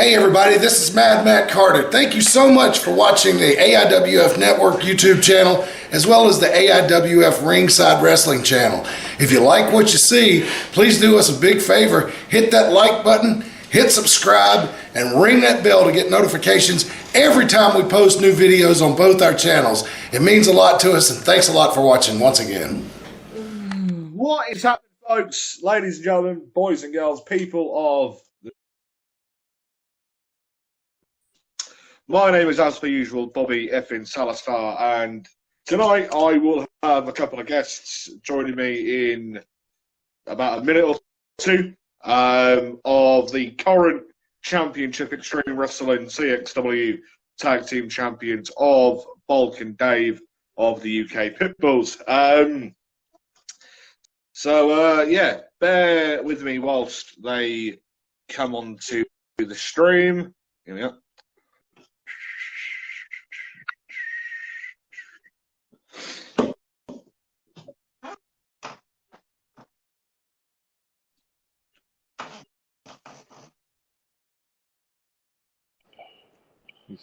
Hey everybody, this is Mad Matt Carter. Thank you so much for watching the AIWF Network YouTube channel as well as the AIWF Ringside Wrestling channel. If you like what you see, please do us a big favor. Hit that like button, hit subscribe, and ring that bell to get notifications every time we post new videos on both our channels. It means a lot to us, and thanks a lot for watching once again. What is happening, folks, ladies and gentlemen, boys and girls, people of... My name is, as per usual, Bobby effing Salazar, and tonight I will have a couple of guests joining me in about a minute or two of the current Championship Extreme Wrestling CXW Tag Team Champions of Bulk and Dave of the UK Pitbulls. Yeah, bear with me whilst they come onto the stream. Here we are.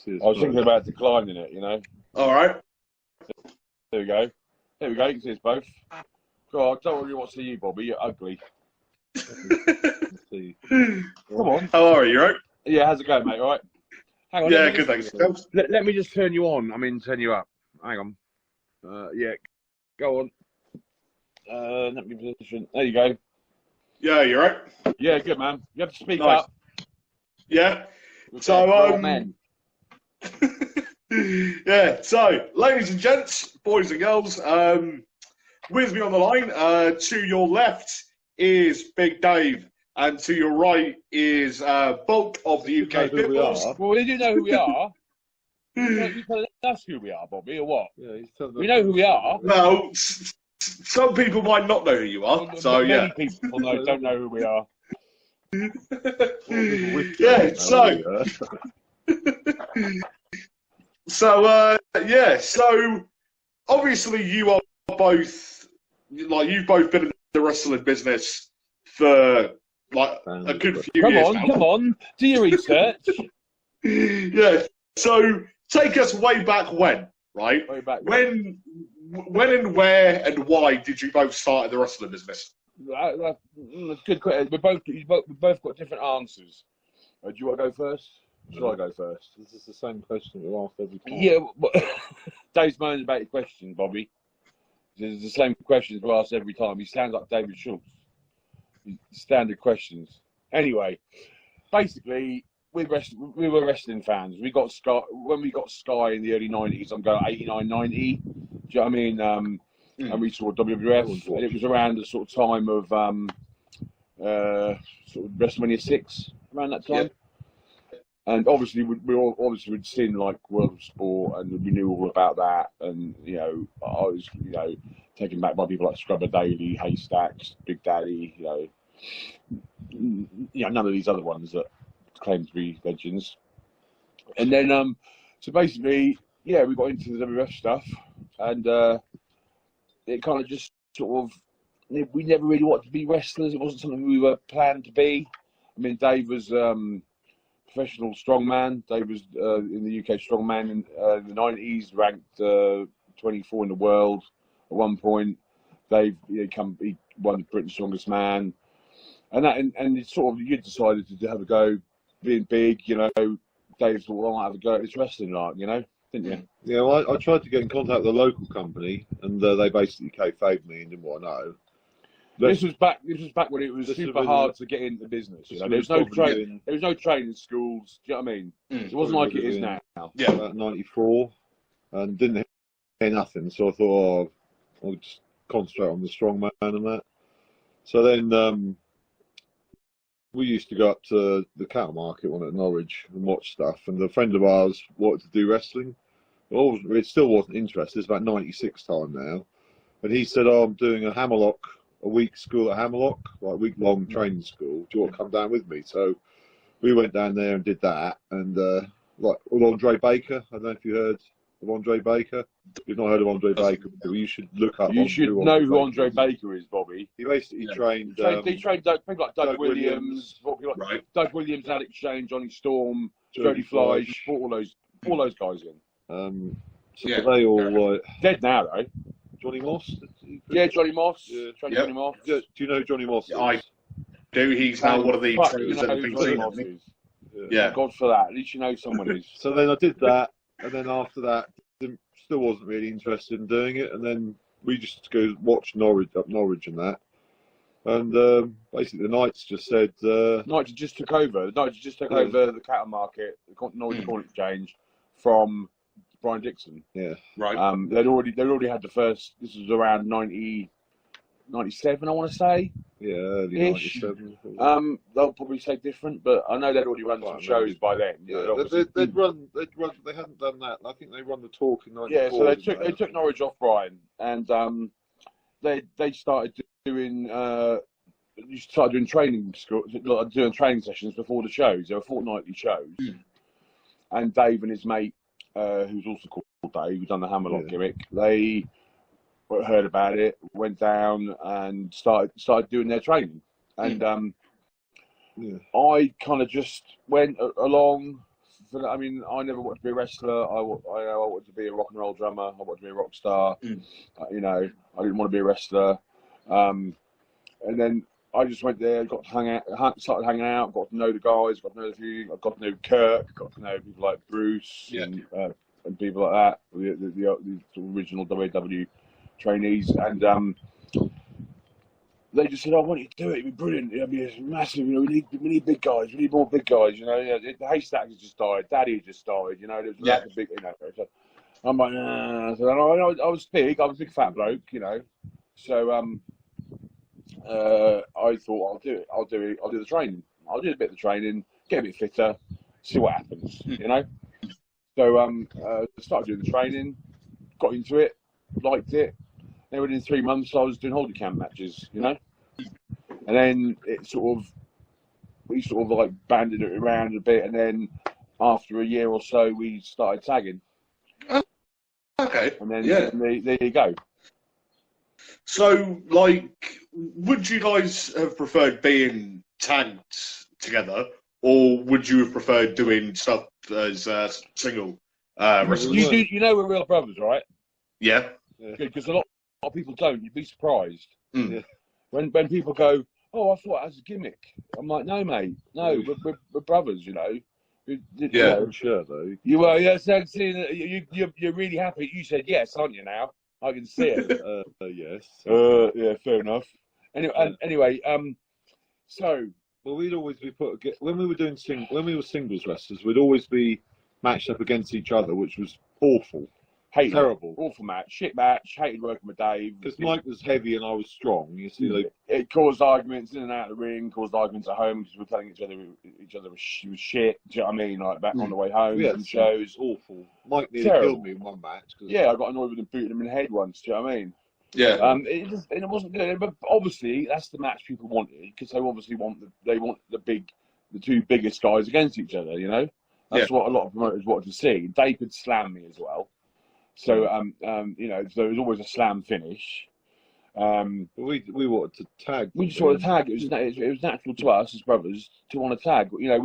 I was thinking about declining it, you know. All right. There we go. There we go. You can see us both. God, I don't really want to see you, Bobby. You're ugly. Come on. How are you, right? Yeah, how's it going, mate? All right. Hang on. Yeah, good, thanks. Let me just turn you on. I mean, turn you up. Hang on. Yeah. Go on. Let me position. There you go. Yeah, you're right. Yeah, good, man. You have to speak Nice. up. Yeah. Yeah, so, ladies and gents, boys and girls, with me on the line, to your left is Big Dave, and to your right is Bulk of the UK Pitbulls. Well, you do know who we are. You tell us who we are, Bobby, or what? Yeah, we know who we are. Well, some people might not know who you are, so yeah. Many people don't know who we are. Yeah, so obviously you are both, like, you've both been in the wrestling business for like a good few years now. Come on, do your research. Yeah, so take us way back when, right? Way back when and where and why did you both start in the wrestling business? That's good question. We both got different answers. Do you want to go first? Should I go first? This is the same question we asked every time. Yeah, but Dave's moaning about your question, Bobby. It's the same questions we ask every time. He sounds like David Schultz. Standard questions. Anyway, basically, we were wrestling fans. We got Sky when we got Sky in the early 90s. I'm going 89, 90. Do you know what I mean? And we saw WWF, and it was around the sort of time of sort of WrestleMania 6, around that time. Yep. And obviously, we'd seen like World of Sport, and we knew all about that. And I was taken back by people like Scrubber Daily, Haystacks, Big Daddy. None of these other ones that claim to be legends. And then, so basically, yeah, we got into the WWF stuff, and it kind of just sort of, we never really wanted to be wrestlers. It wasn't something we were planned to be. I mean, Dave was professional strongman. Dave was in the UK strongman in the 90s, ranked 24 in the world at one point. Dave, he won Britain's Strongest Man, and it's sort of, you decided to have a go, being big. Dave thought, well, I might have a go at this wrestling, didn't you? Yeah, well, I tried to get in contact with a local company, and they basically kayfabed me and didn't want to know. This was back when it was super hard to get into business. There was no training schools. Do you know what I mean? It wasn't like it is now. Yeah, about 94, and didn't hear nothing. So I thought, I'll just concentrate on the strongman and that. So then we used to go up to the cattle market one at Norwich and watch stuff. And a friend of ours wanted to do wrestling. Well, it still wasn't interested. It's about 96 time now, and he said, "Oh, I'm doing a week school at Hammerlock, like week-long training school. Do you want to come down with me?" So we went down there and did that, and like Andre Baker, I don't know if you heard of Andre Baker? You've not heard of Andre Baker? You should look up. You should know who Andre Baker is, Bobby. He basically trained. He trained people like Doug Williams, Right. Doug Williams, Alex Shane, Johnny Storm, Jody Fleisch, brought all those guys in. So they all Dead now though. Johnny Moss. Yeah, Johnny Moss. Yeah. Johnny Moss. Do you know who Johnny Moss? Is? I do. He's now one of the Fuck, trainers you know at who Johnny BC. Moss is. Yeah. God for that. At least you know someone is. So then I did that, and then after that, still wasn't really interested in doing it, and then we just go watch Norwich and that. And basically, the Knights just said. Knights just took over. The Knights just took over the cattle market, the Norwich Corn Exchange, from Brian Dixon. Yeah. Right. They'd already had the first. This was around 97, I want to say. Yeah, early Ish. 97. They'll probably say different, but I know they'd already run some shows by then. Yeah, they'd run. They hadn't done that. I think they run the talk in '94. Yeah, so they took Norwich off Brian, and they started doing. You started doing training sessions before the shows. They were fortnightly shows, and Dave and his mate, who's also called Dave, who's done the Hammerlock gimmick, they heard about it, went down and started doing their training. And I kind of just went along. I mean, I never wanted to be a wrestler. I wanted to be a rock and roll drummer. I wanted to be a rock star. You know, I didn't want to be a wrestler. And then I just went there, got to started hanging out, got to know the guys, got to know the few. I got to know Kirk, got to know people like Bruce and people like that, the original WW trainees, and they just said, "I want you to do it. It'd be brilliant. It'd be massive. You know, we need big guys. We need more big guys. You know, the Haystack has just died. Daddy had just died. You know, there was lots of big. You know, so I'm like, so I was big. I was a big fat bloke. You know, so I thought I'll do it. I'll do the training. I'll do a bit of the training, get a bit fitter, see what happens. You know, so started doing the training, got into it, liked it. Then within 3 months, I was doing holding camp matches, you know, and then we sort of like banded it around a bit, and then after a year or so, we started tagging. Okay. And then there you go. So, like, would you guys have preferred being tagged together, or would you have preferred doing stuff as single wrestlers? You know we're real brothers, right? Yeah. Because a lot of people don't. You'd be surprised. When people go, "Oh, I thought it was a gimmick." I'm like, "No, mate. No, we're brothers. You know." You know, sure though. You were, yes. You're really happy. You said yes, aren't you? Now I can see it. Yes. Yeah, fair enough. Anyway, so. Well, we'd always be when we were doing when we were singles wrestlers, we'd always be matched up against each other, which was awful. Terrible. Awful match. Shit match. Hated working with Dave. Because Mike was heavy and I was strong. You see, it caused arguments in and out of the ring, caused arguments at home because we were telling each other was shit. Do you know what I mean? Like back on the way home from shows. Awful. Mike nearly killed me in one match. Yeah, I got annoyed with him booting him in the head once. Do you know what I mean? Yeah. It wasn't good. But obviously, that's the match people wanted because they obviously want the two biggest guys against each other. You know, that's what a lot of promoters wanted to see. Dave could slam me as well. So, you know, so there was always a slam finish. We wanted to tag. We just wanted to tag. It was natural to us as brothers to want to tag. You know,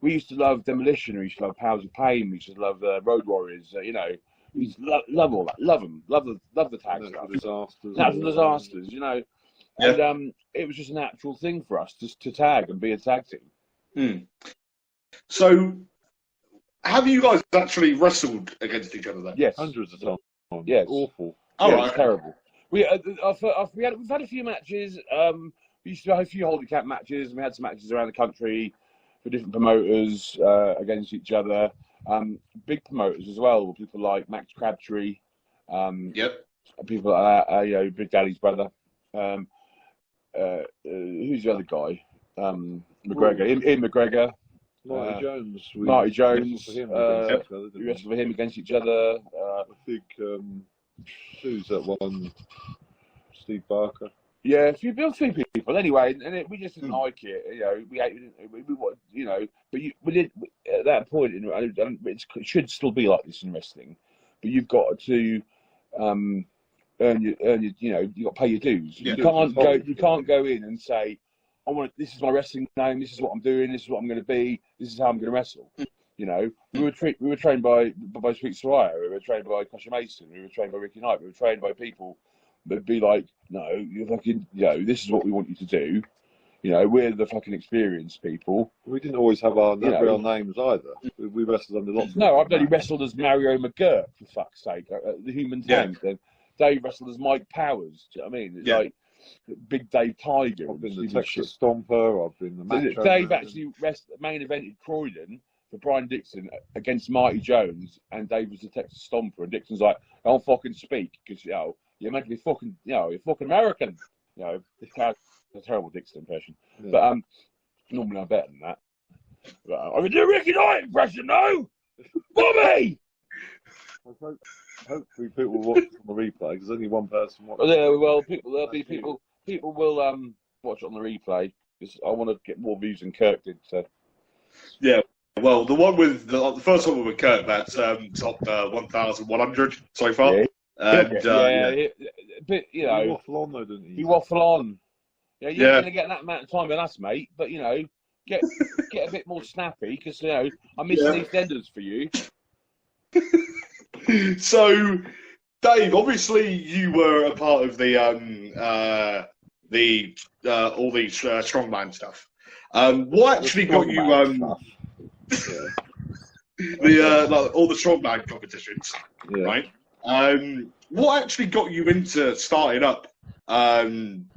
we used to love Demolition. We used to love Powers of Pain. We used to love Road Warriors. You know, we used to love all that. Love them. Love the tag stuff. Natural disasters. You know, and it was just a natural thing for us to tag and be a tag team. So. Have you guys actually wrestled against each other then? Yes. Hundreds of times. Yes. Awful. It's terrible. We've had a few matches. We used to have a few holding camp matches, and we had some matches around the country for different promoters against each other. Big promoters as well, people like Max Crabtree. People like that. You know, Big Daddy's brother. Who's the other guy? McGregor. Ian McGregor. Marty Jones. Marty Jones. We wrestled for him against each other. I think who's that one? Steve Barker. Yeah, a few people. Anyway, and we just didn't like it. You know, we you know, but we did at that point. It should still be like this in wrestling. but you've got to earn your, you know, you got to pay your dues. Yeah. You can't go in and say, this is my wrestling name, this is what I'm doing, this is what I'm going to be, this is how I'm going to wrestle. You know, we were trained by Sweet Soraya, we were trained by Kasha Mason, we were trained by Ricky Knight, we were trained by people that'd be like, no, you're fucking, you know, this is what we want you to do. You know, we're the fucking experienced people. We didn't always have our real names either. We wrestled under lots of... No, I've only wrestled as Mario McGurk, for fuck's sake, the Human Tank. And Dave wrestled as Mike Powers. Do you know what I mean? It's like Big Dave Tiger. I've been the Texas Stomper, I've been the Macho. Dave actually main evented Croydon for Brian Dixon against Marty Jones, and Dave was the Texas Stomper, and Dixon's like, don't fucking speak, because, you know, you're meant to be fucking, you know, you're fucking American. You know, it's a terrible Dixon impression. Yeah. But normally I'm better than that. But, I would do a Ricky Knight impression, no! Bobby! Hopefully people will watch it on the replay, because only one person watches. Well, people will watch it on the replay, because I want to get more views than Kirk did, so. Yeah. Well, the one with the first one with Kurt, that's top 1,100 so far. Yeah. And, but you know, he waffle on though, didn't he? He waffle on. Yeah, you're going to get that amount of time with us, mate. But you know, get a bit more snappy, because you know I'm missing EastEnders for you. So, Dave, obviously you were a part of the all the strongman stuff. What actually got you like all the strongman competitions, right? What actually got you into starting up doing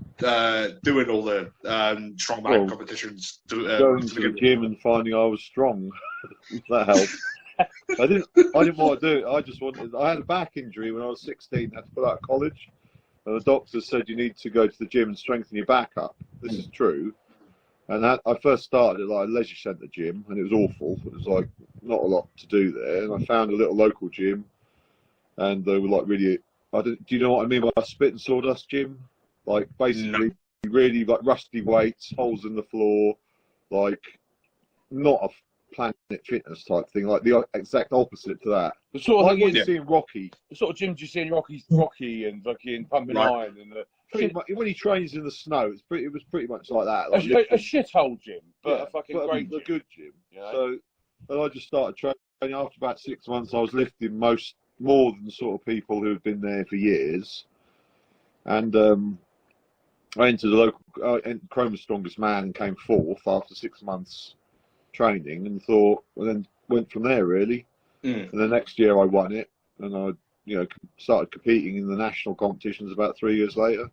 all the strongman competitions? Going to the gym and finding I was strong. That helped. I didn't want to do it. I just wanted. I had a back injury when I was 16. I had to pull out of college, and the doctor said you need to go to the gym and strengthen your back up. This is true. And I first started at like a leisure centre gym, and it was awful. It was like not a lot to do there. And I found a little local gym, and they were like really. Do you know what I mean by a spit and sawdust gym? Like basically really like rusty weights, holes in the floor, like not a Planet Fitness type thing, like the exact opposite to that. The sort of like what you see in Rocky. The sort of gyms you see in Rocky and fucking Pumping Iron and when he trains in the snow, it was pretty much like that. Like a shithole gym, but a fucking great gym. A good gym. You know? So, and I just started training. After about 6 months, I was lifting more than sort of people who had been there for years. And I entered the local Chroma's Strongest Man and came fourth after 6 months training, and then went from there really. And the next year I won it, and I started competing in the national competitions about 3 years later.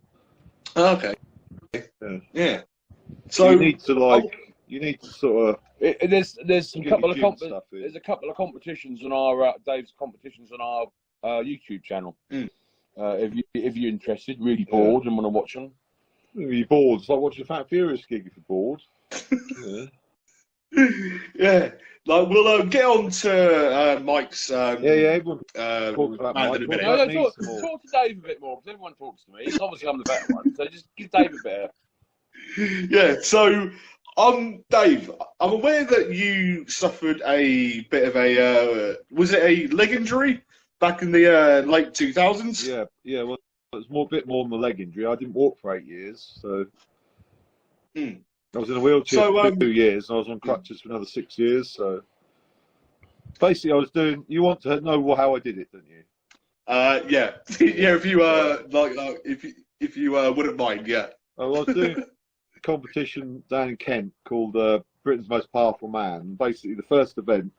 Okay. Yeah. So you need to sort of. There's a couple of competitions on our Dave's competitions on our YouTube channel. If you're interested, really bored and want to watch them. You're bored. It's like watching a Fat Furious gig if you're bored. Yeah. Like we'll get on to Mike's. Everyone talks about Mike. Talk to Dave a bit more, because everyone talks to me. Obviously, I'm the better one, so just give Dave a bit. Yeah. So, Dave, I'm aware that you suffered a bit of a was it a leg injury back in the late 2000s? Yeah. Well, it was a bit more than a leg injury. I didn't walk for 8 years, so. I was in a wheelchair for 2 years, and I was on crutches for another 6 years. So basically, I was doing. You want to know how I did it, don't you? Yeah. If you if you wouldn't mind, yeah. I was doing a competition down in Kent called Britain's Most Powerful Man. Basically, the first event.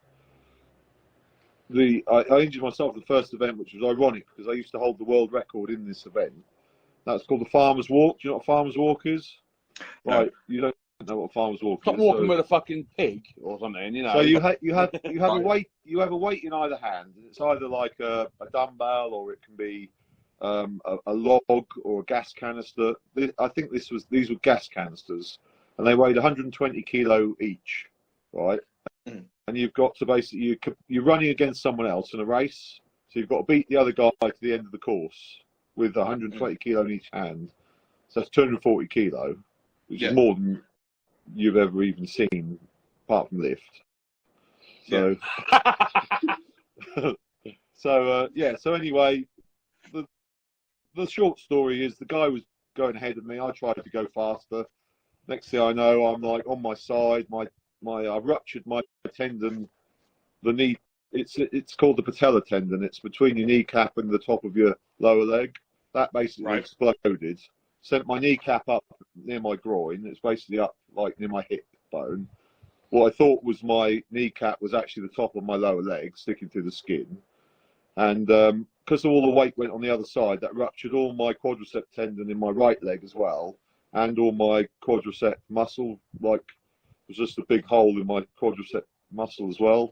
I injured myself at the first event, which was ironic because I used to hold the world record in this event. That's called the Farmer's Walk. Do you know what a Farmer's Walk is? Right, you don't know what a Farmer's Walk is. Stop walking with a fucking pig or something, you know. So you have a weight. You have a weight in either hand. It's either like a dumbbell, or it can be a log or a gas canister. I think these were gas canisters, and they weighed 120 kilo each, right? And you've got to basically you're running against someone else in a race, so you've got to beat the other guy to the end of the course with 120 kilo in each hand. So that's 240 kilo, which is more than you've ever even seen, apart from lift. So, So yeah. So anyway, the short story is the guy was going ahead of me. I tried to go faster. Next thing I know, I'm like on my side. I ruptured my tendon, the knee. It's called the patella tendon. It's between your kneecap and the top of your lower leg. That basically exploded. Sent my kneecap up near my groin. It's basically up like near my hip bone. What I thought was my kneecap was actually the top of my lower leg, sticking through the skin. And because all the weight went on the other side, that ruptured all my quadricep tendon in my right leg as well, and all my quadricep muscle. Like, it was just a big hole in my quadricep muscle as well.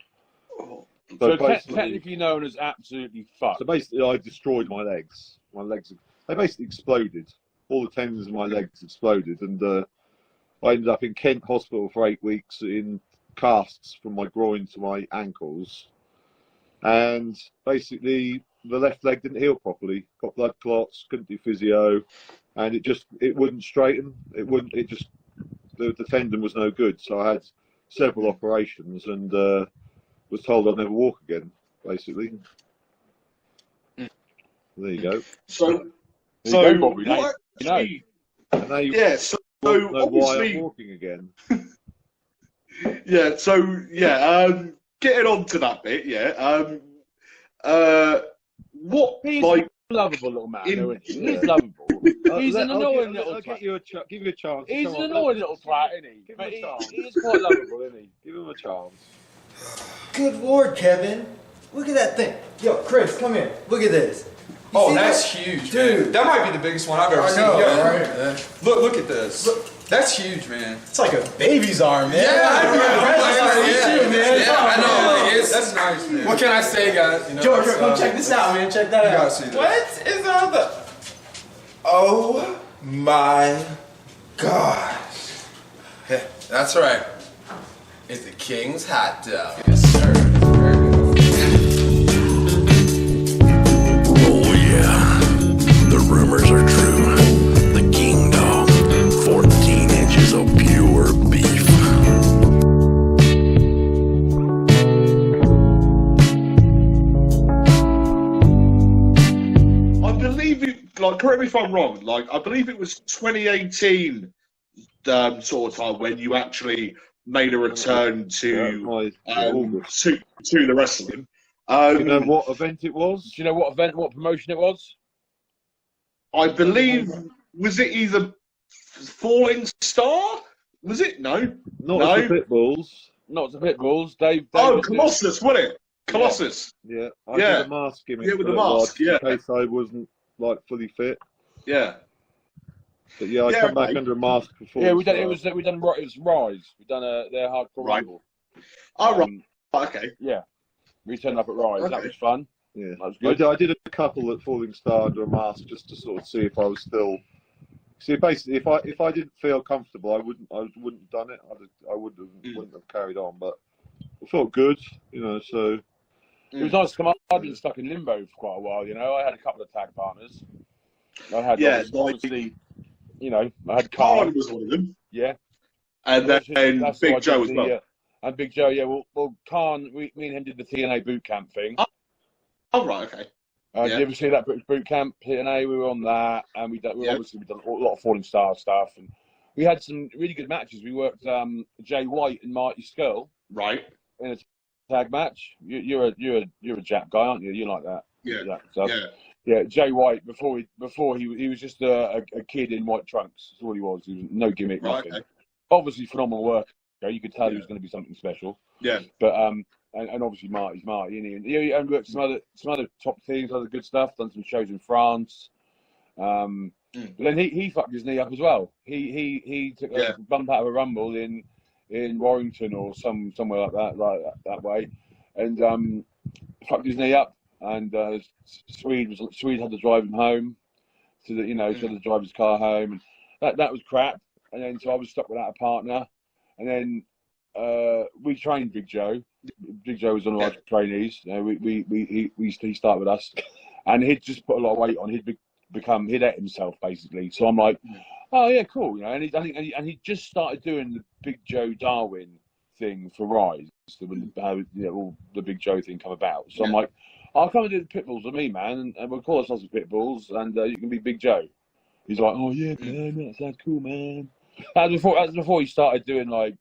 So technically known as absolutely fucked. So basically, I destroyed my legs. My legs, they basically exploded. All the tendons in my legs exploded, and I ended up in Kent Hospital for 8 weeks in casts from my groin to my ankles. And basically, the left leg didn't heal properly. Got blood clots, couldn't do physio, and it wouldn't straighten. The tendon was no good. So I had several operations and was told I'd never walk again, basically. There you go. So And now you yeah. So know why obviously, I'm walking again. yeah. So yeah. Getting on to that bit, yeah. What He's like a lovable little man, isn't he? Yeah. He's lovable. He's an annoying little I'll twat. give you a chance. He's Come an on, annoying little twat, isn't he? Give him But a chance. he is quite lovable, isn't he? Give him a chance. Good Lord, Kevin. Look at that thing. Yo, Chris, come here. Look at this. You Oh, see that's that? huge, Dude. man. That might be the biggest one I've ever seen. know, Yo, right? Look at this. Look. That's huge, man. It's like a baby's arm, man. I too, man. Yeah, I know. That's nice, man. What can I say, guys? You know, George, come check this out, man. Check that You out. gotta see this. What is all the... Oh my gosh. That's right. It's the King's hot dog. Yes, sir. Oh yeah, the rumors are true. The King Dog, 14 inches of pure beef. I believe it. Like, correct me if I'm wrong. Like, I believe it was 2018 sort of time when you actually made a return to to the wrestling. Do you know what event it was? Do you know what event, what promotion it was? I believe, was it either Falling Star? Was it? No. Not the Pitbulls. Not the Pitbulls. Dave Colossus, wasn't it? Colossus. Yeah, I Yeah. did a mask gimmick. Yeah, with the for a mask, while, yeah. in case I wasn't like fully fit. Yeah. But yeah, I Yeah, come back right. under a mask before. Yeah, we done. It was Rise. We done their hardcore Right. rumble. Oh, right. Okay. Yeah, we turned up at Rise. That Okay. was fun. Yeah, That was good. I did a couple at Falling Star under a mask just to sort of see if I was still. See, basically, if I didn't feel comfortable, I wouldn't have done it. I wouldn't have carried on. But I felt good, you know. So It was nice to come up. I'd been stuck in limbo for quite a while, you know. I had a couple of tag partners. I had obviously, you know, I had Khan Khan. was one of them. Yeah. And then That's Big who I Joe did as well. and Big Joe, yeah. Well, Khan, me and him did the TNA boot camp thing. Oh, right, okay. Did you ever see that boot camp TNA? We were on that, and we done a lot of Falling Star stuff, and we had some really good matches. We worked Jay White and Marty Skull Right. in a tag match. You're a Jap guy, aren't you? You like that? Yeah. That stuff. Yeah. Yeah, Jay White. Before he was just a kid in white trunks. That's all he was. He was no gimmick, Right, nothing. okay. Obviously, phenomenal work. You could tell he was going to be something special. Yeah. But and obviously Marty's Marty, and he worked some other top things, other good stuff. Done some shows in France. But then he fucked his knee up as well. He took a bump out of a rumble in Warrington or somewhere like that way, and fucked his knee up. And Swede had to drive him home to the had to drive his car home, and that was crap. And then so I was stuck without a partner, and then we trained Big Joe. Big Joe was one of our trainees. He started with us, and he'd just put a lot of weight on. He'd ate himself basically. So I'm like, oh yeah, cool, you know. And he just started doing the Big Joe Darwin thing for Rise, how all the Big Joe thing come about. So I'm like, I'll come and do the Pitbulls with me, man, and we'll call ourselves the Pitbulls, and you can be Big Joe. He's like, oh yeah, man, that sounds cool, man. That was before he started doing like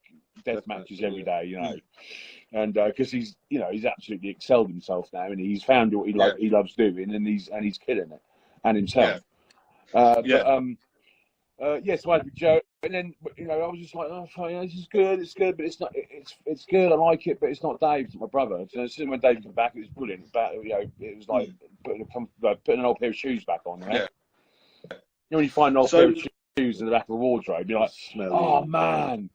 death matches every day, you know, and because he's absolutely excelled himself now, and he's found what he loves doing, and he's killing it, and himself. So I had Big Joe, and then I was just like, oh, fine, this is good, it's good, but it's not, it's good, I like it, but it's not Dave, it's my brother. So as soon as when Dave came back, it was brilliant. But it was like putting an old pair of shoes back on. Right? When you find an old pair of shoes in the back of a wardrobe, you're like, oh man,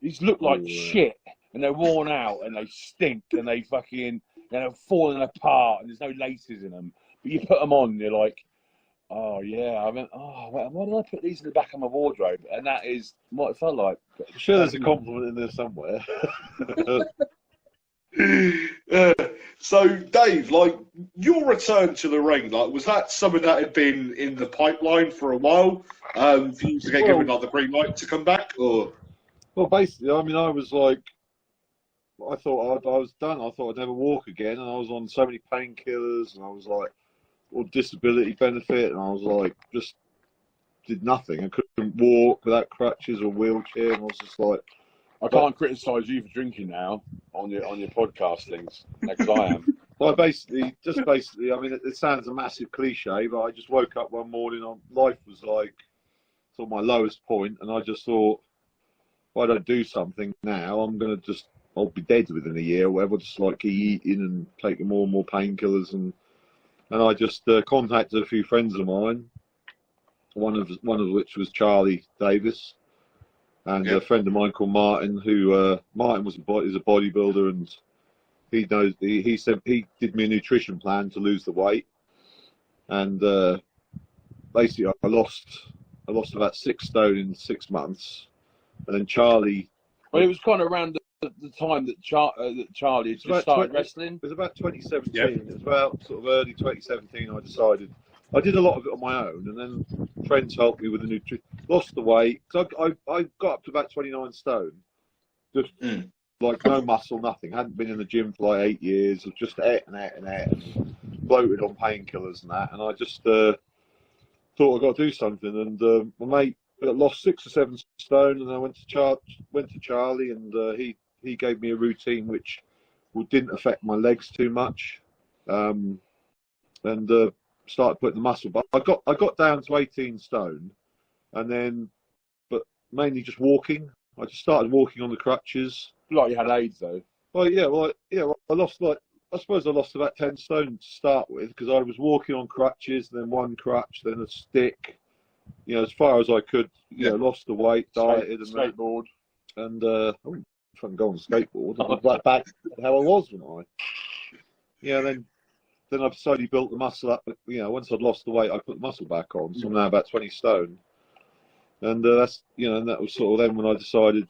these look like shit, and they're worn out, and they stink, and they fucking they're falling apart, and there's no laces in them. But you put them on, and you're like, oh yeah, I mean, why did I put these in the back of my wardrobe? And that is what it felt like. I'm sure there's a compliment in there somewhere. So, Dave, like your return to the ring, like was that something that had been in the pipeline for a while for you to get given like the green light to come back, or? Well, basically, I mean, I was like, I thought I was done. I thought I'd never walk again, and I was on so many painkillers, and I was like, or disability benefit, and I was like, just did nothing. I couldn't walk without crutches or wheelchair, and I was just like, I can't criticise you for drinking now on your podcast things, because I am. Well, basically, I mean, it sounds a massive cliche, but I just woke up one morning, life was like sort of my lowest point, and I just thought, if I don't do something now, I'll be dead within a year or whatever. Just like keep eating and taking more and more painkillers, and I just contacted a few friends of mine, one of which was Charlie Davis, and a friend of mine called Martin, who Martin is a bodybuilder, and he said he did me a nutrition plan to lose the weight, and basically I lost about 6 stone in 6 months, and then Charlie. Well, it was kind of around the time that Charlie had just started wrestling. It was about 2017. It was about sort of early 2017. I decided. I did a lot of it on my own, and then friends helped me with the nutrition. Lost the weight. So I got up to about 29 stone. Just like no muscle, nothing. Hadn't been in the gym for like 8 years. I just ate and bloated on painkillers and that. And I just thought I got to do something. And my mate lost 6 or 7 stone, and I went to Charlie, and he gave me a routine which didn't affect my legs too much, and started putting the muscle. But I got down to 18 stone, and then, but mainly just walking. I just started walking on the crutches. Like you had AIDS though. Well, I lost I suppose I lost about 10 stone to start with, because I was walking on crutches, then one crutch, then a stick. As far as I could, lost the weight, dieted, and skateboard, and I wouldn't fucking go on a skateboard. I was back how I was when then I've slowly built the muscle up. Once I'd lost the weight, I put the muscle back on, so I'm now about 20 stone, and that's and that was sort of then when I decided.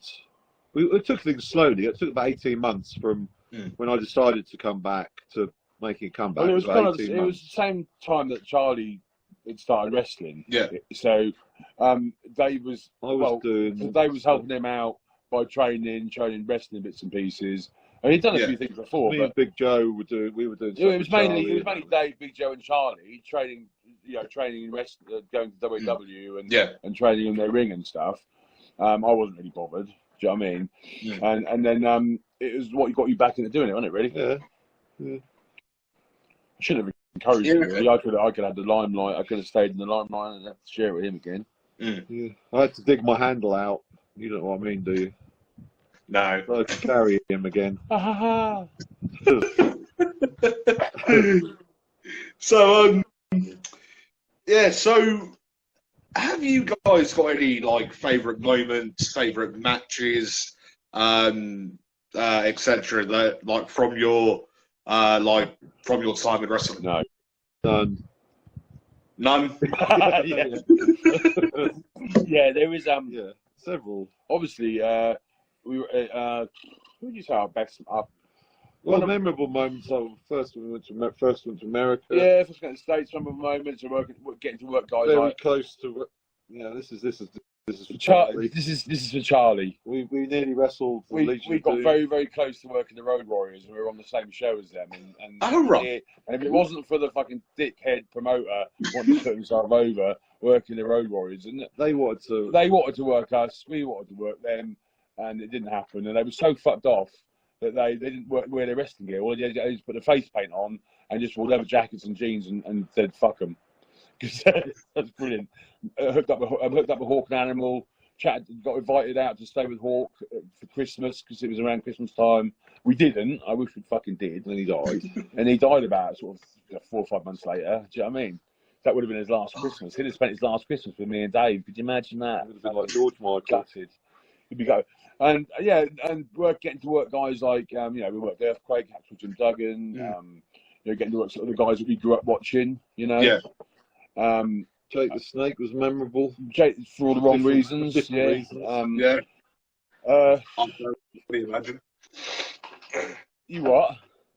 We took things slowly. It took about 18 months from when I decided to come back to making a comeback. Well, it was the same time that Charlie had started wrestling. Yeah. So Dave was helping him out by training wrestling bits and pieces. I mean, he'd done a few things before. Me and Big Joe were doing. It was mainly Dave, Big Joe, and Charlie training. Training in wrestling, going to WW and training in their ring and stuff. I wasn't really bothered. Do you know what I mean? Yeah. And then it was what got you back into doing it, wasn't it? Really? Yeah. I should have encouraged him. Really. I could have had the limelight. I could have stayed in the limelight and have to share it with him again. Yeah. I had to dig my handle out. You don't know what I mean, do you? No. So I could carry him again. So so have you guys got any like favourite moments, favourite matches, etc. that like from your time in wrestling? No. None? Yeah, there was several. Obviously, we were who did you say our best up? Well, memorable moments. First we went to America. Yeah, first went to the States. Memorable moments of getting to work guys very like close to. This is This is for Charlie. This is for Charlie. We nearly wrestled. The We Legion we of got Doom. very, very close to working the Road Warriors, and we were on the same show as them. And Oh, right. and if it wasn't for the fucking dickhead promoter wanting to put himself over working the Road Warriors, and They wanted to. they wanted to work us, we wanted to work them, and it didn't happen. And they were so fucked off that they didn't wear their wrestling gear. All they did was put the face paint on and just wore leather jackets and jeans and said fuck them. That's brilliant. Hooked up with Hawk and Animal. Got invited out to stay with Hawk for Christmas because it was around Christmas time. We didn't. I wish we fucking did. And he died. And he died about sort of 4 or 5 months later. Do you know what I mean? That would have been his last Christmas. He'd have spent his last Christmas with me and Dave. Could you imagine that? It would have been like George Michael. Gutted. He'd be go. And yeah, and getting to work guys like we worked Earthquake, Axel Jim Duggan. Getting to work sort of the guys that we grew up watching. Yeah. Jake the Snake was memorable. Jake, for all the wrong reasons. Different reasons. Yeah. Uh, I can only imagine. you what?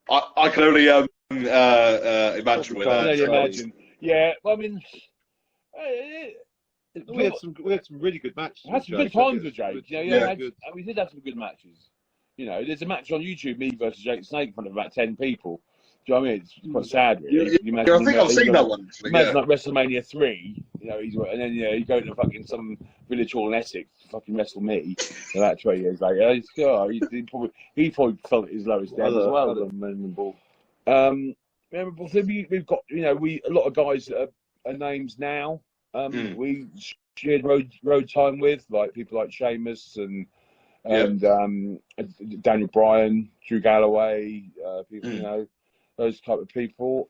I can only imagine with I can only that. imagine. Yeah, well, I mean, We had some really good matches. had some good times with Jake. We did have some good matches. There's a match on YouTube, me versus Jake Snake, in front of about 10 people. Do you know what I mean? It's quite sad, really. Yeah, I think I've seen that one. Imagine like WrestleMania 3, and then you go to fucking some village hall in Essex to fucking wrestle me. About 20 years later, he probably felt at his lowest down as well. Other memorable. Memorable thing. We've got a lot of guys that are names now. We shared road time with, like people like Sheamus and Daniel Bryan, Drew Galloway, people those type of people.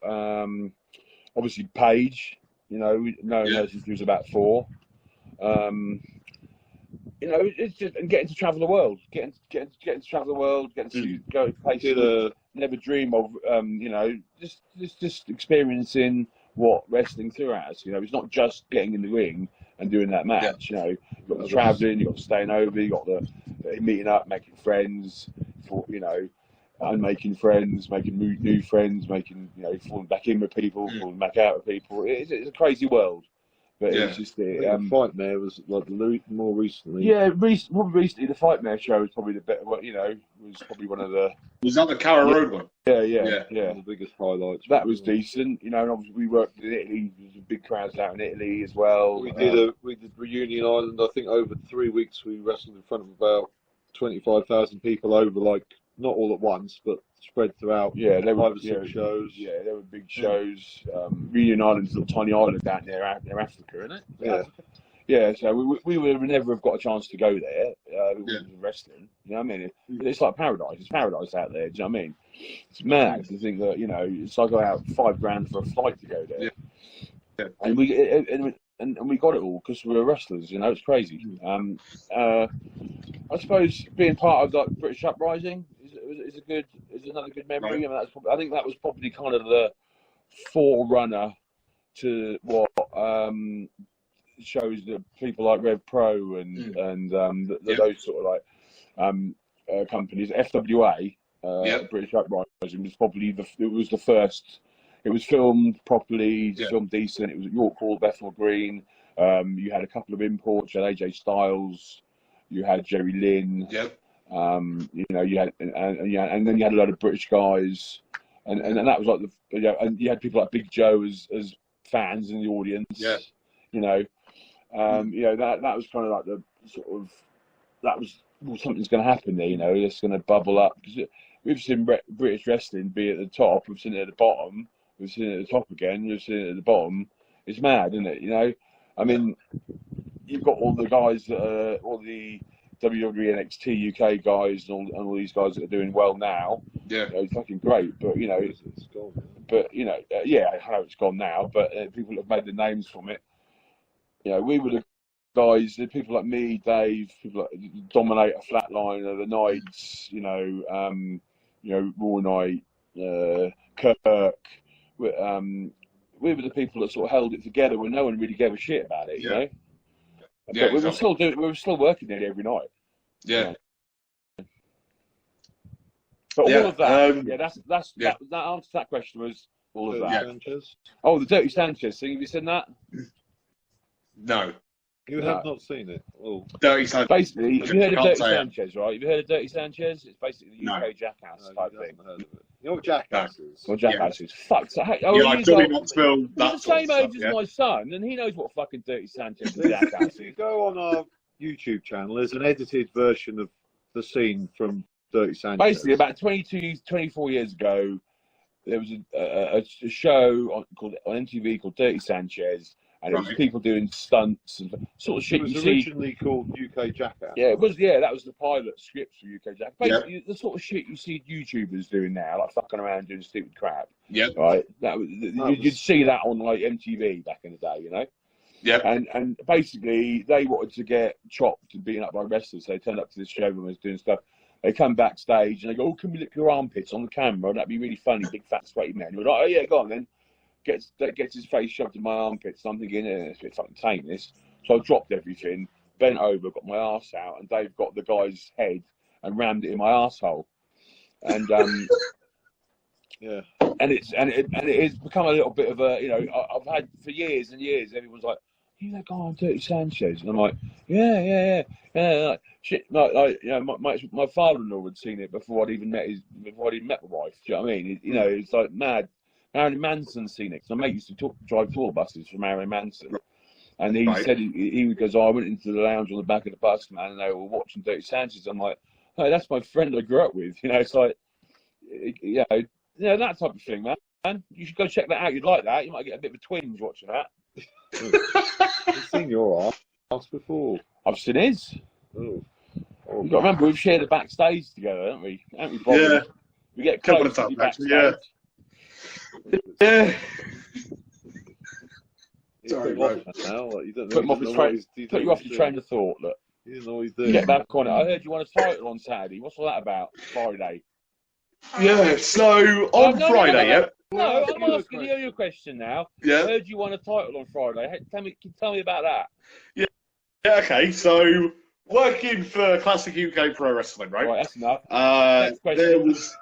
Obviously Paige, known her since she was about 4. It's just and getting to travel the world, getting to travel the world, getting to go to places never dream of. Just experiencing what wrestling threw at us. It's not just getting in the ring and doing that match. You've got the traveling, you've got the staying over, you've got the meeting up, making friends, and making friends, making new friends, making falling back in with people, falling back out with people. It's a crazy world, but it's just the Fightmare was like more recently. Yeah, more recently the Fightmare show was probably the better. Was probably one of the. Was that the Carrow Road one? Yeah. The biggest highlights. That was decent, and obviously we worked in Italy. There was big crowds out in Italy as well. We did Reunion Island. I think over 3 weeks we wrestled in front of about 25,000 people over not all at once, but spread throughout. Yeah, there were 5 or 6 shows. Yeah, there were big shows. Reunion Island's a little tiny island down near Africa, isn't it? Yeah. Yeah, so we would never have got a chance to go there. We wouldn't have wrestling. You know what I mean? It's like paradise. It's paradise out there. Do you know what I mean? It's mad to think that it's like about $5,000 for a flight to go there. Yeah. And we got it all because we were wrestlers. It's crazy. I suppose being part of British Uprising is another good memory. Right. I think that was probably kind of the forerunner to what shows that people like Rev Pro and those sort of companies. FWA, British Uprising was probably the first. It was filmed properly, filmed decent. It was at York Hall, Bethnal Green. You had a couple of imports. You had AJ Styles. You had Jerry Lynn. Yep. You had and then you had a lot of British guys, and that was like and you had people like Big Joe as fans in the audience. Yeah. That was kind of like the sort of something's going to happen there. It's going to bubble up because we've seen British wrestling be at the top. We've seen it at the bottom. We've seen it at the top again. We've seen it at the bottom. It's mad, isn't it? I mean, you've got all the guys that are all the WWE NXT UK guys and all these guys that are doing well now. Yeah, it's fucking great. But it's gone. But I know it's gone now. But people have made the names from it. We were the guys. The people like me, Dave, people like Dominator, Flatliner, the Knights. Raw Knight, Kirk. We were the people that sort of held it together when no one really gave a shit about it. Yeah. But we were still working there every night. Yeah. But all of that, that answer to that question was all of that. Sanchez. Oh, the Dirty Sanchez thing. Have you seen that? No. You have not seen it. Oh, Dirty Sanchez. Basically, have you heard of Can't Dirty say it. Sanchez, right? Have you heard of Dirty Sanchez? It's basically the No. UK Jackass no, type you thing. haven't heard of it. You know what Jackass is? Well, Jackass is fuck. So, hey, Yeah, like he's Johnny Knoxville, he's that the sort of same stuff, age as yeah. my son, and he knows what fucking Dirty Sanchez and Jackass If you is. go on our YouTube channel, there's an edited version of the scene from Dirty Sanchez. Basically, about 24 years ago, there was a show called on MTV called Dirty Sanchez, and it was Right. people doing stunts and sort of It shit was you see. originally called UK Jackass. Yeah, it was. Yeah, that was the pilot script for UK Jackass. Yeah. Basically, the sort of shit you see YouTubers doing now, like fucking around doing stupid crap. Yeah. Right. You'd see that on like MTV back in the day, you know. Yeah. And basically, they wanted to get chopped and beaten up by wrestlers. So they turned up to this show and was doing stuff. They come backstage and they go, "Oh, can we lick your armpits on the camera? That'd be really funny, big fat sweaty man." You're like, "Oh yeah, go on then." Gets his face shoved in my armpits. And I'm thinking, it's a bit fucking tame this. So I dropped everything, bent over, got my arse out, and Dave got the guy's head and rammed it in my arsehole. And Yeah. and it has become a little bit of a, you know, I've had for years and years. Everyone's like, "You that guy on Dirty Sanchez?" And I'm like, yeah. Like, shit, like you know, my father-in-law had seen it before I'd even met my wife. Do you know what I mean? You know, it's like mad. Marilyn Manson's seen it because my mate used to drive tour buses for Marilyn Manson, and he Right. said he goes, "Oh, I went into the lounge on the back of the bus, man, and they were watching Dirty Sanchez." I'm like, "Hey, that's my friend I grew up with." You know, it's like, you know, that type of thing, man. You should go check that out. You'd like that. You might get a bit of a twinge watching that. I've seen your arse before. I've seen his. Oh. You've got to remember, we've shared the backstage together, haven't we? Bobby? Yeah. We get Couple close of to times, the actually, backstage. Yeah. You Sorry, put him off now. Like, you don't Put him off know his what train. he's- you Put don't you know off what the he's train doing. of thought. Look, You don't know what he's you doing. get back on it. I heard you won a title on Saturday. What's all that about? Friday. Yeah. So on no, Friday, yeah. No, Well, I'm you a asking you a question now. I Yeah. heard you won a title on Friday. Hey, tell me about that. Yeah. Okay. So working for Classic UK Pro Wrestling, right? Right, that's enough. Next question. There was.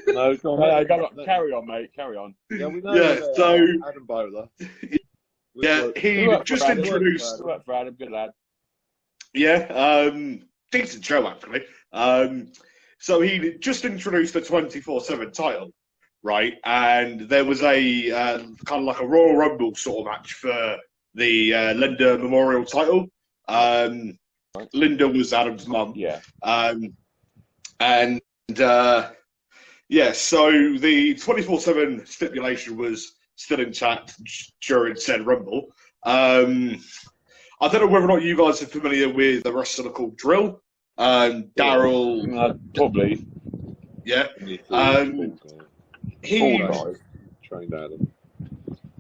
No, go on. No, go on. Carry on, mate. Carry on. Yeah, we know. Yeah, so- Adam Bowler. Yeah, he Work for just Adam. introduced. Work for Adam. Good lad. Yeah, decent show actually. So he just introduced the 24/7 title, right? And there was a kind of like a Royal Rumble sort of match for the Linda Memorial title. Linda was Adam's mum. Yeah. And yeah, so the 24/7 stipulation was still in chat during said Rumble. I don't know whether or not you guys are familiar with a wrestler called Drill. Daryl, Probably. yeah. He He, trained Adam.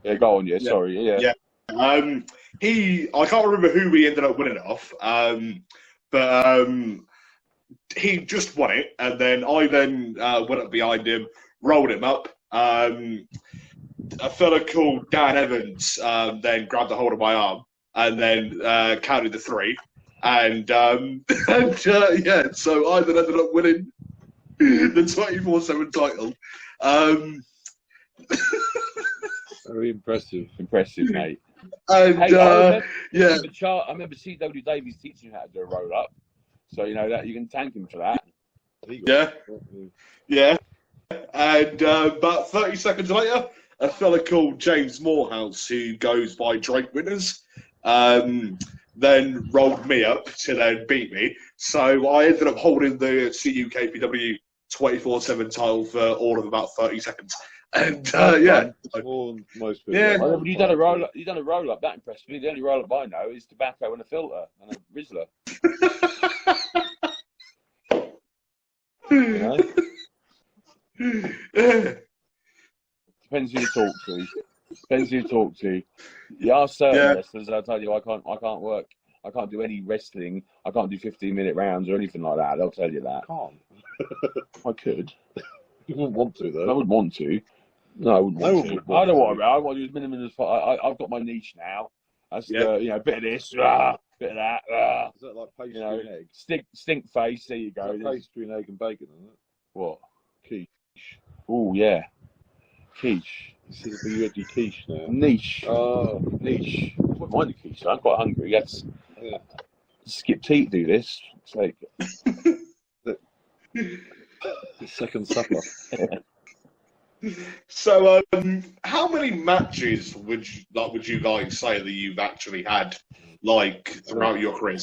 Yeah, go on. Yeah, Yeah. sorry. Yeah. I can't remember who he ended up winning it off, but he just won it, and then I went up behind him, rolled him up. A fella called Dan Evans then grabbed a hold of my arm and then counted the three, and yeah, so I then ended up winning the 24/7 title. Very impressive. Impressive, mate. And Hey, yeah, I remember C.W. Davies teaching you how to do a roll up, so you know that you can thank him for that. yeah, yeah. And about 30 seconds later, a fella called James Morehouse, who goes by Drake Winters, then rolled me up to then beat me. So I ended up holding the CUKPW 24/7 title for all of about 30 seconds. And yeah, More than most people. Yeah. Well, you done a roll up. You done a roll up. That impressed me. The only roll up I know is tobacco and a filter and a Rizzler. You know? Depends who you talk to. Depends who you talk to. You ask certain Yeah. wrestlers, I'll tell you, I can't work. I can't do any wrestling. I can't do 15-minute rounds or anything like that. They'll tell you that. Can't. I could. You wouldn't want to, I though. would want to. No, I wouldn't No want one to. would want I don't to. want to. I want to do as minimum as I've got my niche now. That's Yeah. you know, a bit of this, bit of that. Is that like pastry You know, and egg? stink face. There you Is go. that pastry and egg and bacon, isn't it? What? Quiche. Oh yeah, quiche. This is the USD quiche now. Niche. Oh, Niche. wouldn't mind a quiche. I'm quite hungry. Yes. Yeah. Skip tea to do this. It's like Second supper. So, how many matches would you guys say that you've actually had, like, throughout your career?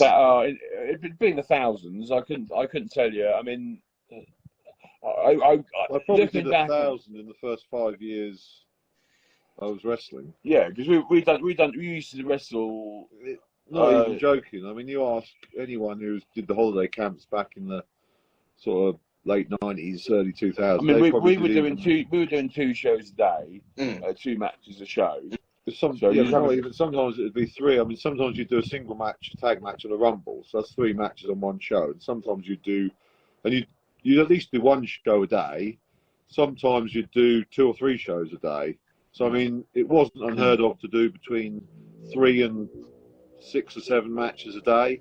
It'd be in the thousands. I couldn't tell you. I mean, I probably did 1,000 in the first 5 years I was wrestling. Yeah, because we used to wrestle. Not even joking. I mean, you ask anyone who did the holiday camps back in the sort of late 90s, early 2000s. I mean, we were doing two shows a day, 2 matches a show. Sometimes it'd be 3. I mean, sometimes you'd do a single match, a tag match, and a rumble. So that's 3 matches on one show. And sometimes you'd at least do 1 show a day. Sometimes you'd do 2 or 3 shows a day. So I mean, it wasn't unheard of to do between 3 and 6 or 7 matches a day.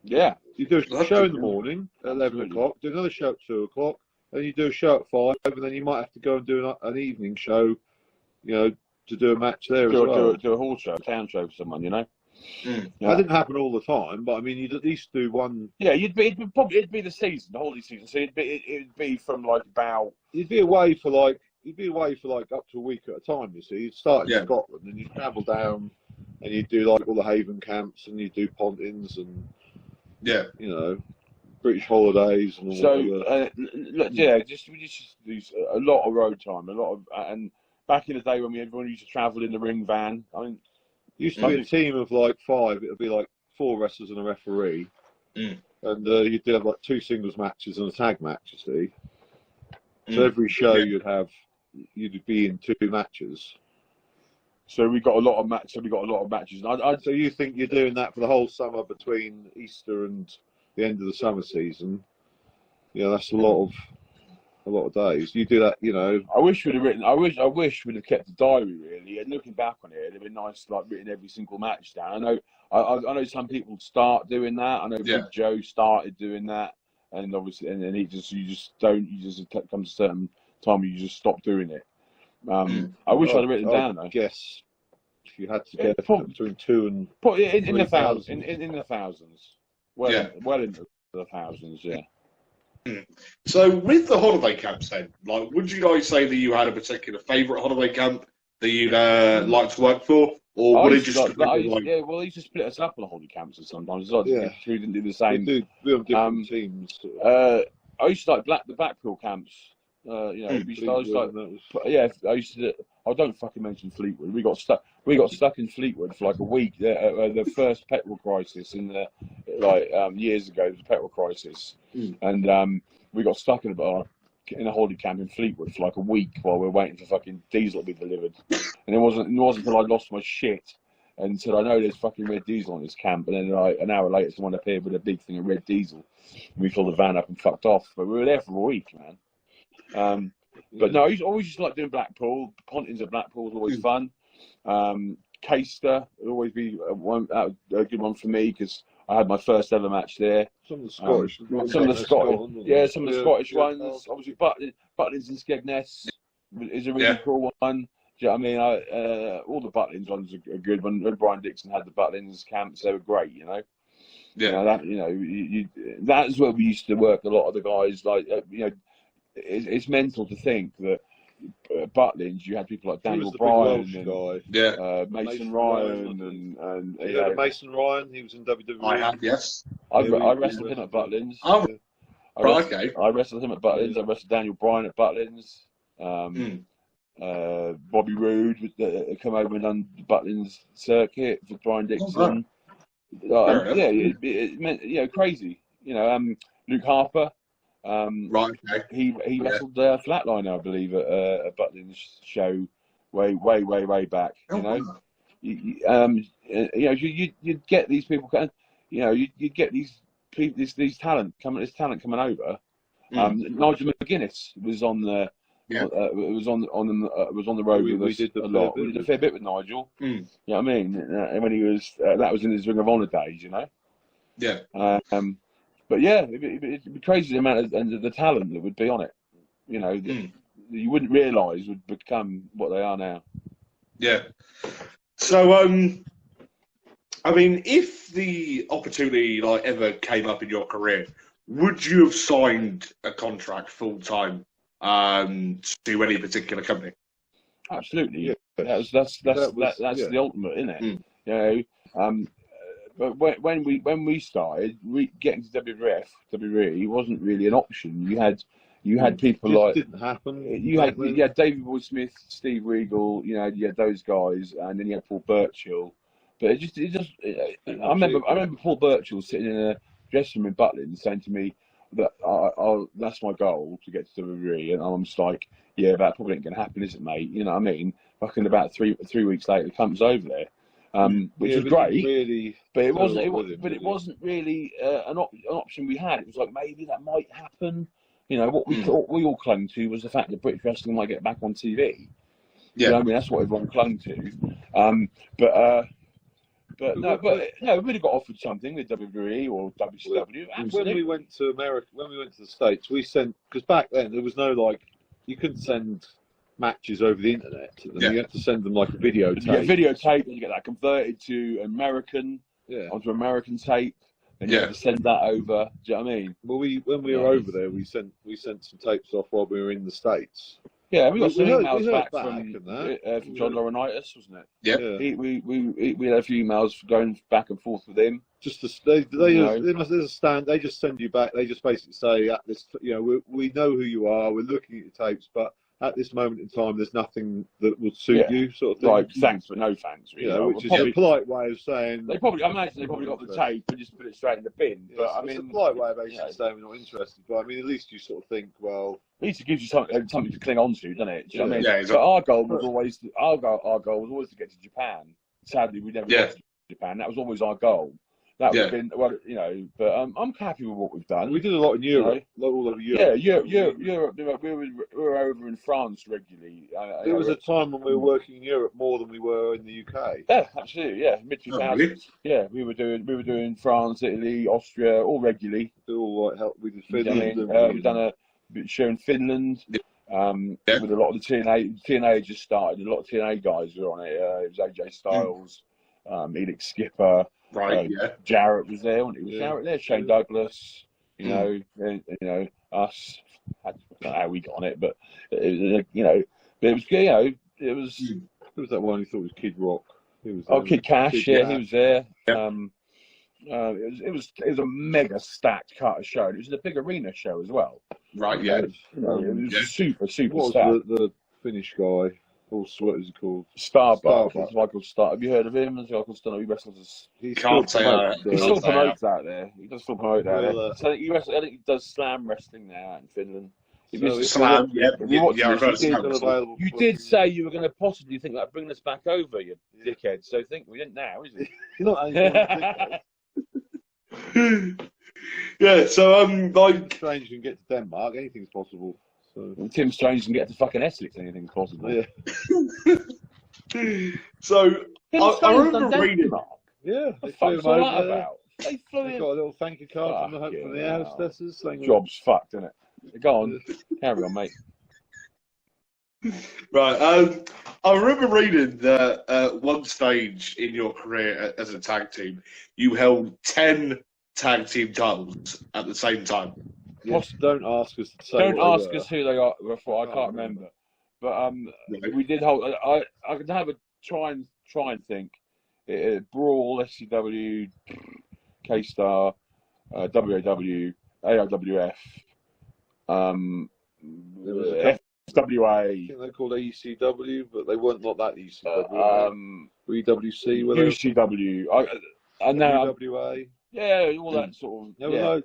Yeah. You do a show in the morning at 11 o'clock, do another show at 2 o'clock, then you do a show at 5, and then you might have to go and do an evening show, to do a match there as well. Do a hall show, a town show for someone, Yeah. That didn't happen all the time, but I mean, you'd at least do one. Yeah, it'd be the season, the holiday season. So it'd be from like about. You'd be away for like up to a week at a time. You see, you'd start in Scotland and you'd travel down, and you'd do like all the Haven camps, and you'd do Pontins and British holidays and all that. We just do a lot of road time, and back in the day when everyone used to travel in the ring van. I mean, used to be a team of like 5. It would be like 4 wrestlers and a referee, and you'd have like 2 singles matches and a tag match. You see, so every show you'd be in 2 matches. So we got a lot of matches. So you think you're doing that for the whole summer between Easter and the end of the summer season? Yeah, that's a lot of days. You do that, I wish we'd have written. I wish we'd have kept a diary, really. And looking back on it, it'd have been nice, like written every single match down. I know some people start doing that. I know Big Joe started doing that, and obviously, and then you just comes a certain time where you just stop doing it. I wish I'd have written down though. I guess if you had to get between 2 and in the thousands, in the thousands, well into the thousands, yeah. So with the holiday camps then, like, would you guys say that you had a particular favourite holiday camp that you'd like to work for? Or would it just they used to split us up on the holiday camps sometimes. We didn't do the same. We have different teams. I used to like the Blackpool camps. I used to. I don't fucking mention Fleetwood. We got stuck in Fleetwood for like a week. The first petrol crisis in the years ago, the petrol crisis, and we got stuck in a holiday camp in Fleetwood for like a week while we were waiting for fucking diesel to be delivered. And it wasn't until I lost my shit and said, I know there's fucking red diesel on this camp. And then an hour later, someone appeared with a big thing of red diesel. We filled the van up and fucked off. But we were there for a week, man. But no, I always used to like doing Blackpool. Pontins at Blackpool was always fun. Caister would always be a good one for me because I had my first ever match there. Some of the Scottish, some of the Scottish ones. Obviously, Butlins and Skegness is a really cool one. Do you know what I mean? All the Butlins ones are good. When Brian Dixon had the Butlins camps, they were great. That's where we used to work. A lot of the guys, it's mental to think that Butlins, you had people like Daniel Bryan and Mason Ryan and Mason Ryan. He was in WWE. I have, yes. I wrestled him at Butlins. I wrestled him at Butlins. I wrestled Daniel Bryan at Butlins. Bobby Roode would come over and done the Butlins circuit for Brian Dixon. It meant crazy. Luke Harper. He wrestled Flatliner, I believe, at a Butlins show way back. You'd get these people, you'd get these talent coming over. Nigel McGuinness was on the was on the road with us a lot. We did a fair bit with Nigel. You know what I mean? And when he was that was in his Ring of Honor days, But yeah, it'd be crazy the amount of the talent that would be on it. That you wouldn't realise would become what they are now. Yeah. So, I mean, if the opportunity like ever came up in your career, would you have signed a contract full time to any particular company? Absolutely. Yes. That's That was the ultimate, isn't it? Mm. You know, but when we started getting to WWE wasn't really an option. You had people just like didn't happen. you had David Boy Smith, Steve Regal, you had those guys, and then you had Paul Burchill. But I remember Paul Burchill sitting in a dressing room in Butlin saying to me that that's my goal to get to WWE, and I'm just like, yeah, that probably ain't gonna happen, is it, mate? You know what I mean? Fucking about three weeks later, he comes over there. Which was great, really, but it wasn't really an option we had. It was like maybe that might happen. You know, what we all clung to was the fact that British wrestling might get back on TV. Yeah, You know, I mean that's what everyone clung to. But we would have got offered something with WWE or WCW. When we went to America, when we went to the States, we sent, because back then there was no you couldn't send matches over the internet to them. Yeah. You had to send them like a videotape. You get videotape, and you get that converted to American onto American tape, and you have to send that over. Do you know what I mean? Well, when we were over there, we sent some tapes off while we were in the States. Yeah, we got some emails back from John Laurinaitis, wasn't it? yeah. We had a few emails going back and forth with him. Just there's a stand. They just send you back. They just basically say, at this, we know who you are. We're looking at your tapes, but at this moment in time, there's nothing that will suit you, sort of thing. Like, thanks, but no thanks. Really. Which is a polite way of saying. I imagine they probably got the tape and just put it straight in the bin. But I mean, it's a polite way of basically saying we're not interested. But I mean, at least you sort of think, well, at least it gives you something to cling on to, doesn't it? Do you know what I mean? Yeah, exactly. But our goal was always to get to Japan. Sadly, we never got to Japan. That was always our goal. That would have been, but I'm happy with what we've done. We did a lot in Europe, all over Europe. Yeah, Europe. We were over in France regularly. There was a time when we were working in Europe more than we were in the UK. Yeah, absolutely. Yeah, mid-2000s. Yeah, we were doing France, Italy, Austria, all regularly. All like help. We did Finland. We've done a show in Finland. With a lot of the TNA just started. A lot of TNA guys were on it. It was AJ Styles, Elix Skipper. Right, Jarrett was there, wasn't he? Was Jarrett there? Shane Douglas, us. I don't know how we got on it, but it was. Who was that one who thought was Kid Rock? Kid Cash, he was there. It was a mega stacked Carter show. It was a big arena show as well. Right, yeah. It was super what stacked. was the Finnish guy? What was he called? Starbuck. Michael Starr. Have you heard of him? Michael Starr. He wrestles. He can't say that. He still promotes out there. He does still promote out there. So I think he does slam wrestling now out in Finland. Slam, You did say you were going to possibly think about bringing us back over, you dickhead. So think we didn't now, is it? Not so Strange you can get to Denmark. Anything's possible. So. And Tim Strange can get to fucking Essex. Anything's possible. Yeah. So I remember reading. Yeah. What the fuck's all that about? They flew in. Got a little thank you card from the hostesses. Job's fucked, isn't it? Go on, carry on, mate. Right. I remember reading that at one stage in your career as a tag team, you held 10 tag team titles at the same time. Yes, don't ask us to say. Don't ask us who they are. I can't remember. But we did hold. I could have a try and think. Brawl, SCW, K-Star, WAW, AIWF, FWA. I think they're called ECW, but they weren't not that ECW. EWC, whatever. UCW. I know. WWA. Yeah, all that sort of.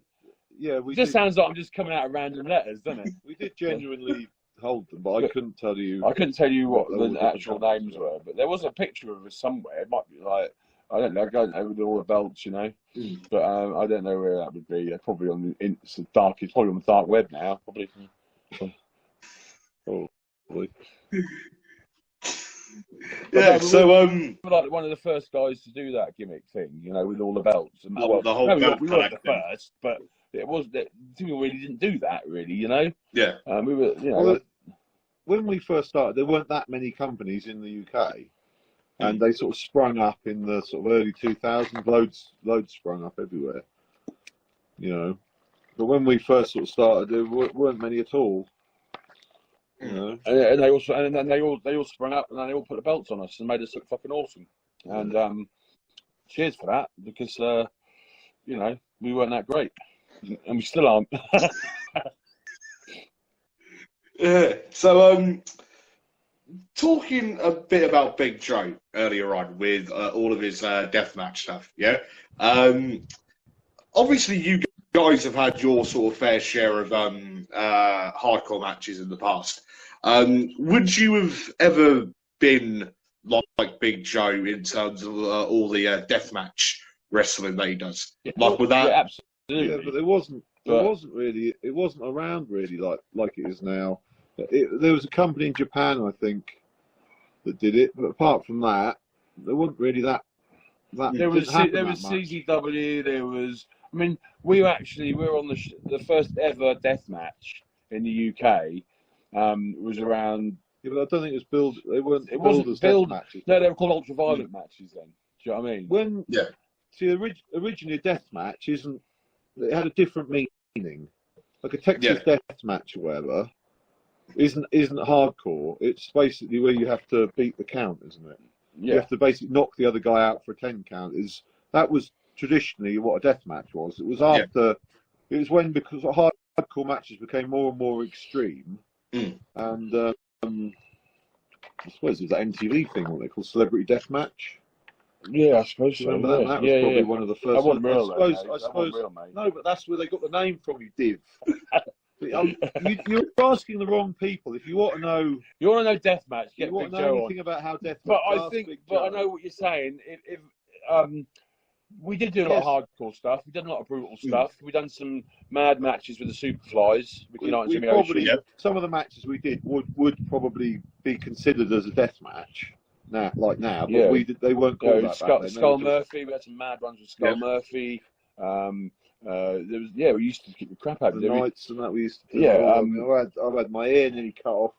We just sounds like I'm just coming out of random letters, doesn't it? We did genuinely hold them, but I couldn't tell you. I couldn't tell you what the actual names were, but there was a picture of us somewhere. It might be like I don't know with all the belts, but I don't know where that would be. Probably on it's dark. It's probably on the dark web now. Probably. Probably. Yeah, so we're like one of the first guys to do that gimmick thing, with all the belts. And the whole we weren't the first, but it was that people really didn't do that, really, Yeah. We were, when we first started, there weren't that many companies in the UK. and they sort of sprung up in the sort of early 2000s. Loads sprung up everywhere, you know. But when we first sort of started, there weren't many at all. You know? And then they all sprung up, and then they all put the belts on us and made us look fucking awesome. And cheers for that, because you know, we weren't that great, and we still aren't. Yeah. So, talking a bit about Big Joe earlier on with all of his deathmatch stuff, yeah. Obviously, you guys have had your sort of fair share of hardcore matches in the past. Would you have ever been like Big Joe in terms of all the deathmatch wrestling that he does? Like with that? Yeah, absolutely. Yeah, but it wasn't around really like it is now. There was a company in Japan, I think, that did it, but apart from that, there wasn't really that. There was CZW. There was. I mean, we were on the first ever death match in the UK. Was around. Yeah, but I don't think it was build. It wasn't build matches. No, they were called ultra violent matches then. Do you know what I mean? See, originally a death match isn't. It had a different meaning. Like a Texas death match or whatever isn't hardcore. It's basically where you have to beat the count, isn't it? Yeah. You have to basically knock the other guy out for a 10 count. That was traditionally what a death match was. It was after. It was when, because hardcore matches became more and more extreme, and I suppose it was that MTV thing, what they call Celebrity Death Match. Yeah, I suppose so. Remember that? That was probably one of the first. I wasn't real, I suppose. No, but that's where they got the name from. You div. You're asking the wrong people. If you want to know, deathmatch. Get Big Joe on. Anything about how deathmatch? But I know what you're saying. If we did do a lot of hardcore stuff. We did a lot of brutal stuff. We done some mad matches with the Superflies. Some of the matches we did would probably be considered as a death match now, but they weren't called that back then. Skull Murphy. We had some mad runs with Skull Murphy. We used to kick the crap out of the nights and that we used to do. Yeah, I've had my ear nearly cut off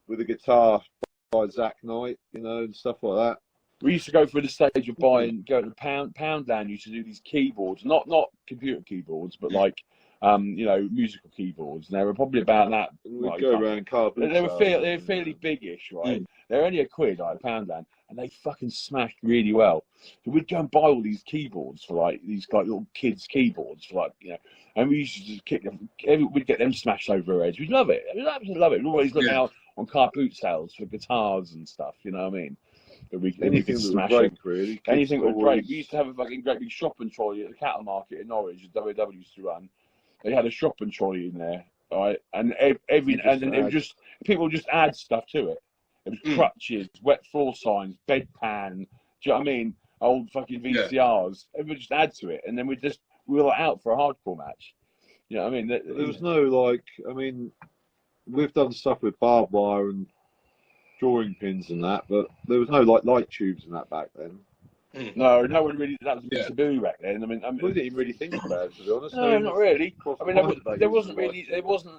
with a guitar by Zach Knight, you know, and stuff like that. We used to go through the stage of go to Poundland. Used to do these keyboards, not computer keyboards, but like musical keyboards. And they were probably about that. We'd go around car boots. They were fairly biggish, right? They're only £1 like Poundland, and they fucking smashed really well. So we'd go and buy all these keyboards for these little kids' keyboards for and we used to just kick them. We'd get them smashed over our heads. We'd love it. We'd absolutely love it. We'd always look out on car boot sales for guitars and stuff. You know what I mean? Anything that would break, really. Anything that would break. We used to have a fucking great big shopping trolley at the cattle market in Norwich that WW used to run. They had a shopping trolley in there, right? And people would just add stuff to it. It was crutches, wet floor signs, bedpan. Do you know what I mean? Old fucking VCRs. It would just add to it, and then we were out for a hardcore match. You know what I mean? There was no we've done stuff with barbed wire and drawing pins and that, but there was no light tubes and that back then. No one really. That was a bit taboo back then. I mean, we didn't even really think about it, to be honest. No, not really. I mean, there wasn't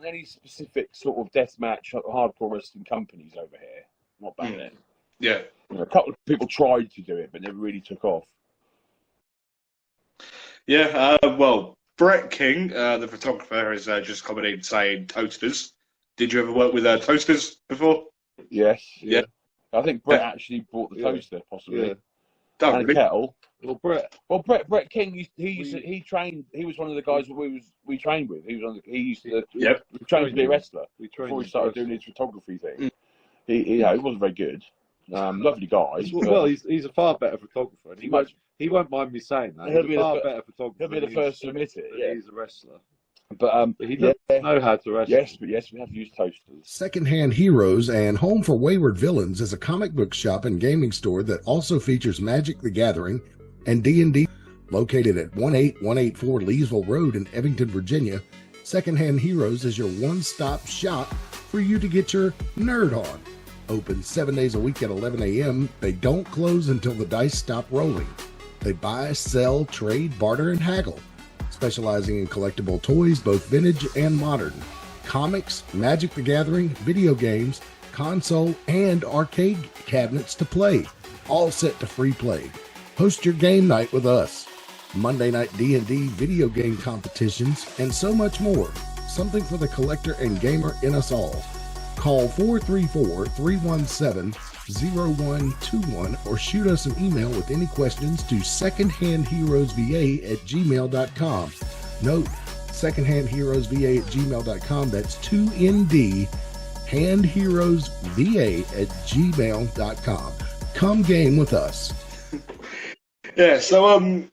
any specific sort of deathmatch hardcore wrestling companies over here. Not back then. Yeah. A couple of people tried to do it, but never really took off. Yeah. Brett King, the photographer, has just commented in saying toasters. Did you ever work with toasters before? Yes. Yeah. I think Brett actually bought the toaster, possibly. Yeah. And a kettle. Well, Brett King, he trained. He was one of the guys we trained with. He used to train to be a wrestler before he started doing his photography thing. He wasn't very good. Lovely guy. He's a far better photographer. And he won't mind me saying that. He's a far better photographer. He'll be the first to admit it. Yeah. He's a wrestler. But he doesn't know how to wrestle. Yes, we have to use toasters. Secondhand Heroes and Home for Wayward Villains is a comic book shop and gaming store that also features Magic the Gathering and D&D. Located at 18184 Leesville Road in Evington, Virginia, Secondhand Heroes is your one-stop shop for you to get your nerd on. Open 7 days a week at 11 a.m. They don't close until the dice stop rolling. They buy, sell, trade, barter, and haggle. Specializing in collectible toys, both vintage and modern, comics, Magic the Gathering, video games, console, and arcade cabinets to play. all set to free play. Host your game night with us. Monday night D&D video game competitions, and so much more. Something for the collector and gamer in us all. Call 434-317-0121 or shoot us an email with any questions to secondhandheroesva@gmail.com. Note, secondhandheroesva@gmail.com. That's 2ND, handheroesva@gmail.com. Come game with us. Yeah, so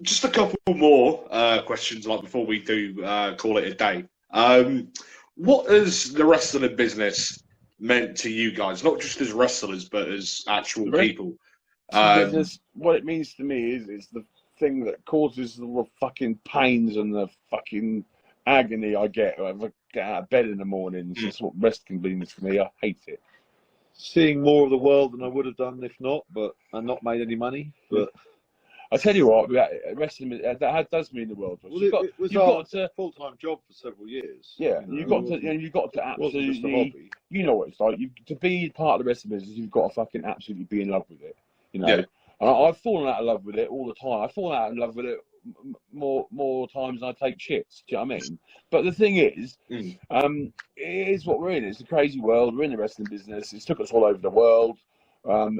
just a couple more questions, like before we do call it a day. What has the wrestling business meant to you guys? Not just as wrestlers, but as actual people. What it means to me is it's the thing that causes the fucking pains and the fucking agony I get when I get out of bed in the mornings. That's what wrestling means to me. I hate it. Seeing more of the world than I would have done if not, but and not made any money. But I tell you what, wrestling that does mean the world. well, it was our full-time job for several years. Yeah, you've got to absolutely. You know what it's like. To be part of the wrestling business, you've got to fucking absolutely be in love with it. You know, and I've fallen out of love with it all the time. I've fallen out of love with it more times than I take shits. Do you know what I mean? But the thing is, it is what we're in. It's a crazy world. We're in the wrestling business. It's took us all over the world.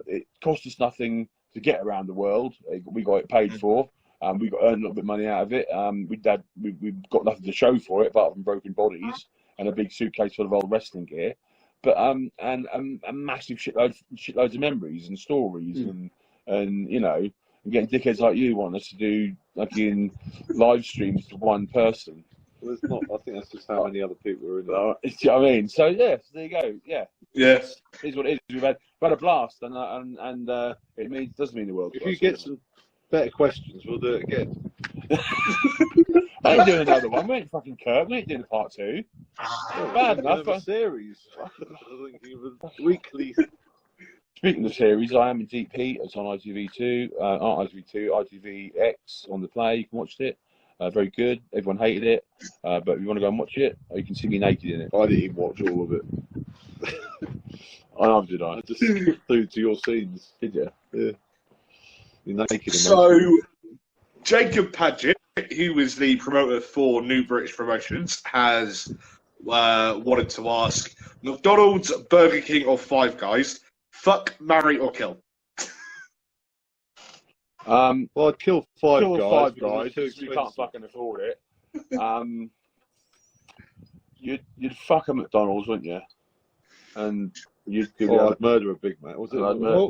It cost us nothing to get around the world. We got it paid for. We got earned a little bit of money out of it. We've got nothing to show for it apart from broken bodies and a big suitcase full of old wrestling gear. But and massive shitloads of memories and stories and you know, getting dickheads like you want us to do in live streams to one person. Well, it's not. I think that's just how many other people are in there. Do you know what I mean? So yeah, there you go. Yeah. Yes. It is what it is. We've had a blast, and it does mean the world. If you get some better questions, we'll do it again. I ain't doing another one. We ain't fucking Kirk. We ain't doing a part 2. Bad enough. A series. I think even weekly. Speaking of series, I am in Deep Heat. It's on ITV2, not ITV2, ITVX on the Play. You can watch it. Very good. Everyone hated it, but if you want to go and watch it, you can see me naked in it. I didn't even watch all of it. I did. I just skipped through to your scenes. Did you? Yeah. You're naked. So, Jacob Paget, who is the promoter for New British Promotions, has wanted to ask: McDonald's, Burger King, or Five Guys? Fuck, marry, or kill? Well, I'd kill five guys. You can't fucking afford it. You'd fuck a McDonald's, wouldn't you? And I'd murder a Big Mac. What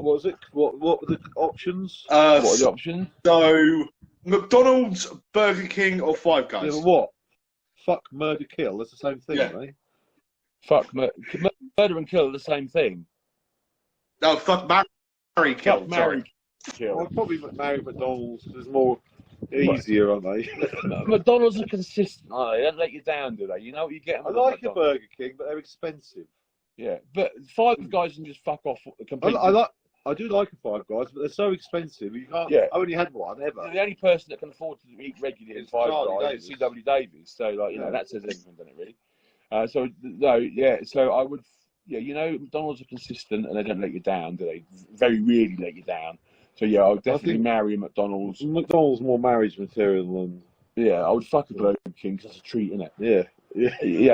was it? What were the options? What are the options? So, McDonald's, Burger King, or Five Guys? Yeah, what? Fuck, murder, kill. That's the same thing, aren't they? Fuck, murder and kill are the same thing. No, fuck, marry, kill. Fuck, marry, kill. I'd probably marry McDonald's because it's more easier, aren't they? McDonald's are consistent, aren't they? They don't let you down, do they? You know what you get. I like a Burger King, but they're expensive. Yeah, but Five Guys can just fuck off completely. I do like a Five Guys, but they're so expensive. You can't. Yeah. I only had one ever. The only person that can afford to eat regularly is Five Guys is C.W. Davies. So, that says everything, doesn't it? Really. So I would. Yeah, you know, McDonald's are consistent and they don't let you down, do they? Very rarely let you down. So yeah, I would definitely marry a McDonald's. McDonald's more marriage material than. Yeah, I would fuck a Burger King because that's a treat, isn't it? Yeah.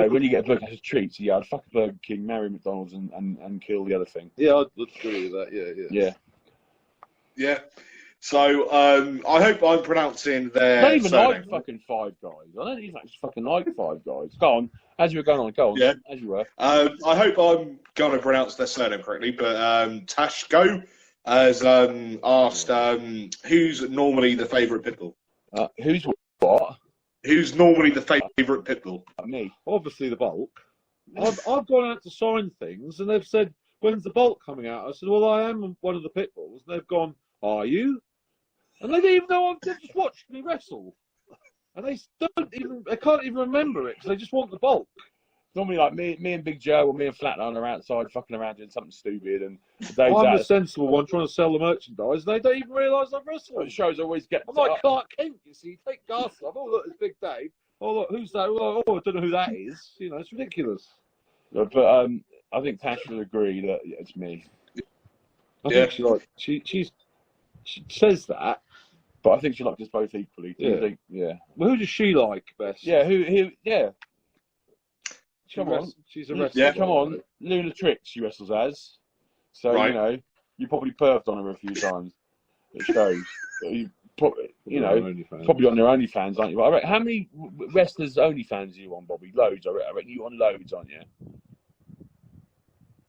When you get a burger, that's a treat. So yeah, I'd fuck a Burger King, marry McDonald's, and kill the other thing. Yeah, I'd agree with that. Yeah. So I hope I'm pronouncing their. I don't even like fucking Five Guys. I don't even actually fucking like Five Guys. Go on, as you were going on. Go on. Yeah. As you were. I hope I'm going to pronounce their surname correctly, but Tash Go has asked who's normally the favourite Pitbull. Who's what? Who's normally the favourite Pitbull? Me. Obviously the Bulk. I've gone out to sign things and they've said, when's the Bulk coming out? I said, well, I am one of the Pitbulls. And they've gone, are you? And they didn't even know they've just watched me wrestle. And they can't even remember it because they just want the Bulk. Normally, like me and Big Joe or me and Flatline are outside fucking around doing something stupid, and I'm the sensible one trying to sell the merchandise. They don't even realise I've wrestled. The shows always get. I'm like Clark Kent, you see. Take gas off. Oh look, it's Big Dave. Oh look, who's that? Oh, I don't know who that is. You know, it's ridiculous. But I think Tash would agree that it's me. I Yeah. think she says that. But I think she likes us both equally. Do you Yeah. think? Yeah. Well, who does she like best? Yeah. Who? Yeah. Come on. She's a wrestler. Yeah. Come on. Luna Trix she wrestles as. So, Right. you know, you probably perved on her a few times. It shows. You know, OnlyFans. probably on their OnlyFans, aren't you? But I reckon, how many wrestlers' OnlyFans are you on, Bobby? Loads, I reckon you're on loads, aren't you?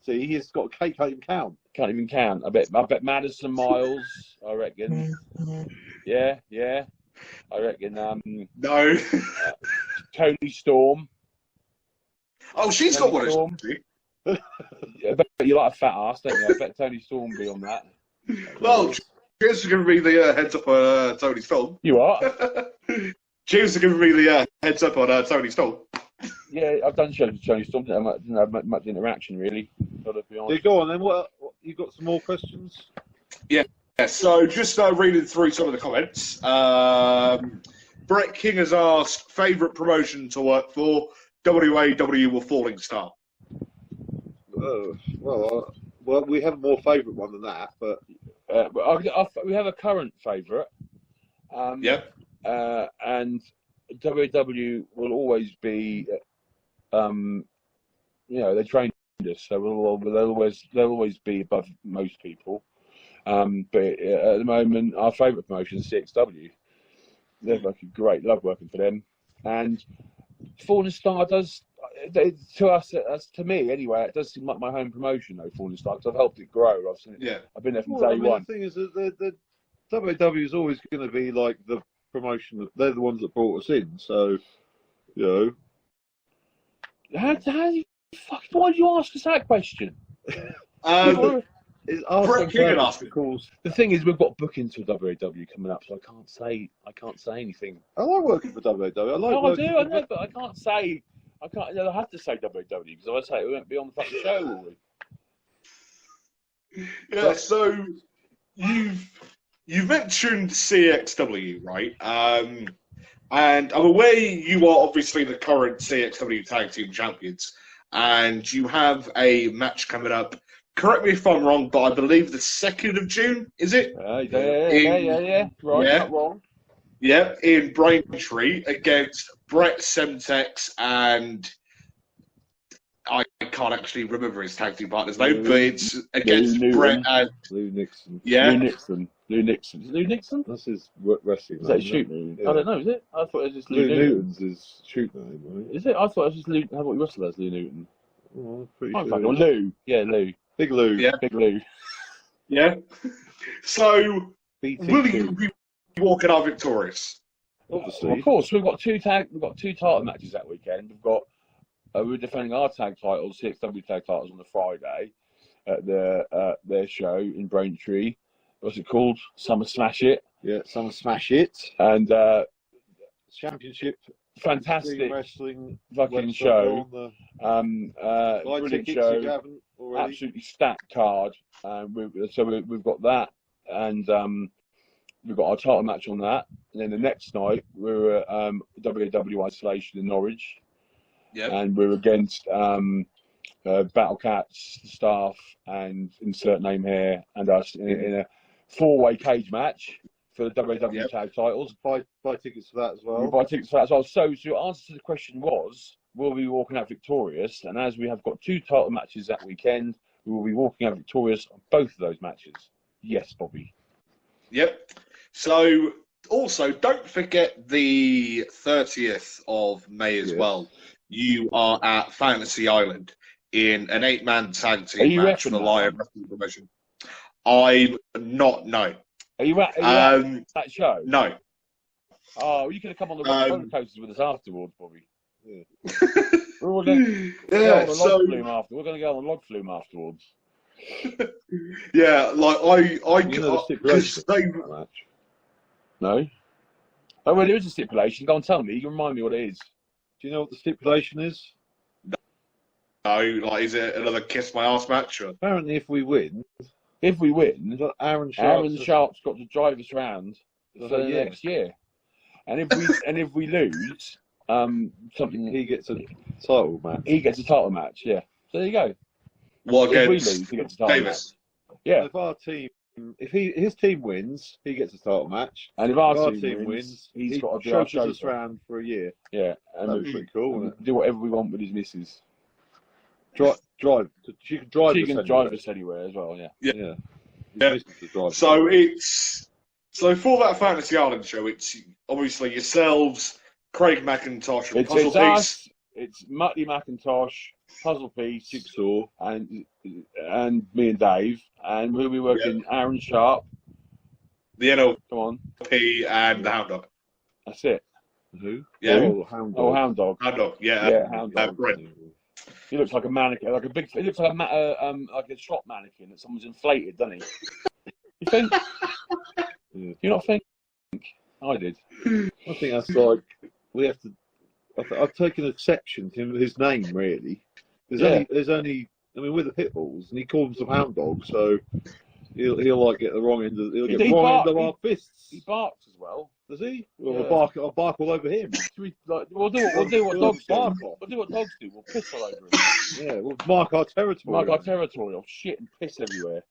See, he's got a cake, can't even count. Can't even count. I bet Madison Miles, I reckon. Yeah. I reckon No. Tony Storm. Oh, she's got one. Storm. I bet you like a fat ass, don't you? I bet Tony Storm be on that. Well, cheers for giving me the heads up on Tony Storm. You are? Cheers for giving me the heads up on Tony Storm. Yeah, I've done shows with Tony Storm. Didn't have much interaction, really. Gotta be Yeah, honest. go on then. What you got? Some more questions? Yeah, so just reading through some of the comments. Brett King has asked, favourite promotion to work for, WAW or Falling Star? Well, we have a more favourite one than that, but We have a current favourite. Yep. And WW will always be, you know, they trained us, so they'll always be above most people. But at the moment, our favourite promotion is CXW. They're fucking great. Love working for them. And Fallen Star does, to us, to me anyway, it does seem like my home promotion, though, Fallen Star, because I've helped it grow. I've been there from day one. The thing is that the WW is always going to be like the promotion. They're the ones that brought us in, so you know. How do you why did you ask us that question? Brett King had asked me. The thing is, we've got bookings for WAW coming up, so I can't say anything. I like working for WW. I know, but I can't say. I have to say WW because if I say it, we won't be on the fucking show, will we? Yeah, so you've mentioned CXW, right? And I'm aware you are obviously the current CXW Tag Team Champions, and you have a match coming up. Correct me if I'm wrong, but I believe the 2nd of June, is it? Yeah. Right, Yeah. not wrong. Yeah, in Braintree against Brett Semtex and I can't actually remember his tag team partner's name, but it's against Brett and Lou Nixon. Yeah. Lou Nixon. Is it Lou Nixon? That's his wrestling Is that name. his shoot name? Yeah. I don't know, is it? I thought it was just Lou Lou Newton. Newton's his shoot name, right? Is it? I thought it was just Lou. How about he wrestled as Lou Newton? Oh, I'm pretty I'm sure. fucking Lou. Yeah, Lou. Big Lou. Yeah. Big Lou. Yeah. So BT2. will you be walking out victorious? Obviously. Of course, we've got two title matches that weekend. We're defending our tag titles, CXW tag titles, on the Friday at their show in Braintree. What's it called? Summer Smash It. Yeah, Summer Smash It. And Championship fantastic wrestling fucking website show. on Buy brilliant tickets show. show. If you haven't already. Absolutely stacked card. We've got that, and we've got our title match on that. And then the next night we're at WAW Isolation in Norwich, and we're against Battle Cats staff and insert name here and us in a 4-way cage match for the WAW tag titles. Buy tickets for that as well. We'll buy tickets for that as well. So your answer to the question was, will we be walking out victorious? And as we have got 2 title matches that weekend, we will be walking out victorious on both of those matches. Yes, Bobby. Yep. So also don't forget the 30th of May as well. You are at Fantasy Island in an 8-man tag team match for the Lion Wrestling Promotion. I'm not, no. Are you at that show? No. Oh, you could have come on the roller coasters with us afterwards, Bobby. Yeah. We're all going to go on a log flume afterwards. We're going to go on a log flume afterwards. Yeah, like You know the stipulation for that match? No. Oh, well, there is a stipulation. Go on, tell me. You can remind me what it is. Do you know what the stipulation is? No, like, is it another kiss my ass match? Or? Apparently, if we win, Aaron Sharp's got to drive us round for the next year. And if we lose, something he gets a title match. He gets a title match. Yeah. So there you go. Well, if we lose, he gets a title Davis. match. Yeah. If our team, if his team wins, he gets to start a match. And if If our our team team wins, wins, he's he got to do our chauffeurs us chauffeur. around for a year. Yeah, and That'd be pretty cool, and wouldn't it? do whatever we want with his missus. Drive. She can drive She us can anywhere. drive us anywhere as well. Yeah. Yeah. Yeah. His missus will drive us So anywhere. so for that Fantasy Island show, it's obviously yourselves, Craig McIntosh from Puzzle It's Piece. us. It's Muttley McIntosh, Puzzle Piece, Jigsaw. and me and Dave, and we'll be working Aaron Sharp. The NLP Come on, and the Hound Dog. that's it. Who? Yeah. Oh, Hound Oh, Dog. Hound Dog. Hound Dog, yeah. Yeah, Hound Dog. Brent. He looks like a mannequin, like a big. He looks like like a shop mannequin that someone's inflated, doesn't he? You think? Yeah. You not think? I did. I think that's like we have to. I've taken exception to his name really. There's only. I mean, we're the Pitbulls, and he calls himself Hound Dog, so he'll like get the wrong end of our fists. He barks as well. Does he? Well, Yeah. I'll bark all over him. We'll do what dogs do. Bark off. We'll do what dogs do. We'll piss all over him. Yeah, we'll mark our territory. Mark our territory. I'll shit and piss everywhere,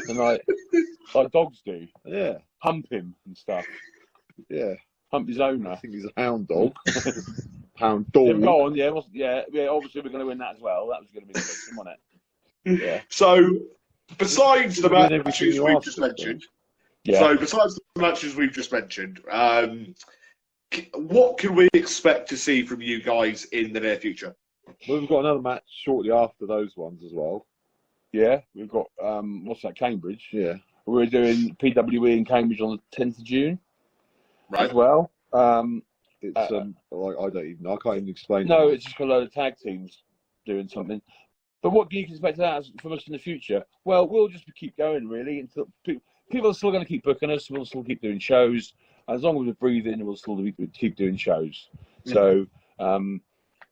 and like dogs do. Yeah, Hump him and stuff. yeah. Hump his owner. I think he's a hound dog. Hound Yeah, dog. go on, yeah, obviously we're going to win that as well. That was going to be the big one, wasn't it? Yeah. So, besides the Win everything matches you we've ask just for. mentioned, Yeah. so besides the matches we've just mentioned, what can we expect to see from you guys in the near future? Well, we've got another match shortly after those ones as well. Yeah, we've got, what's that, Cambridge? Yeah. We're doing PWE in Cambridge on the 10th of June Right. as well. It's like I can't even explain. No, it. it's just a load of tag teams doing something. But what can you expect from us in the future? Well, we'll just keep going, really. Until people are still going to keep booking us. We'll still keep doing shows. As long as we're breathing, we'll still keep doing shows. So,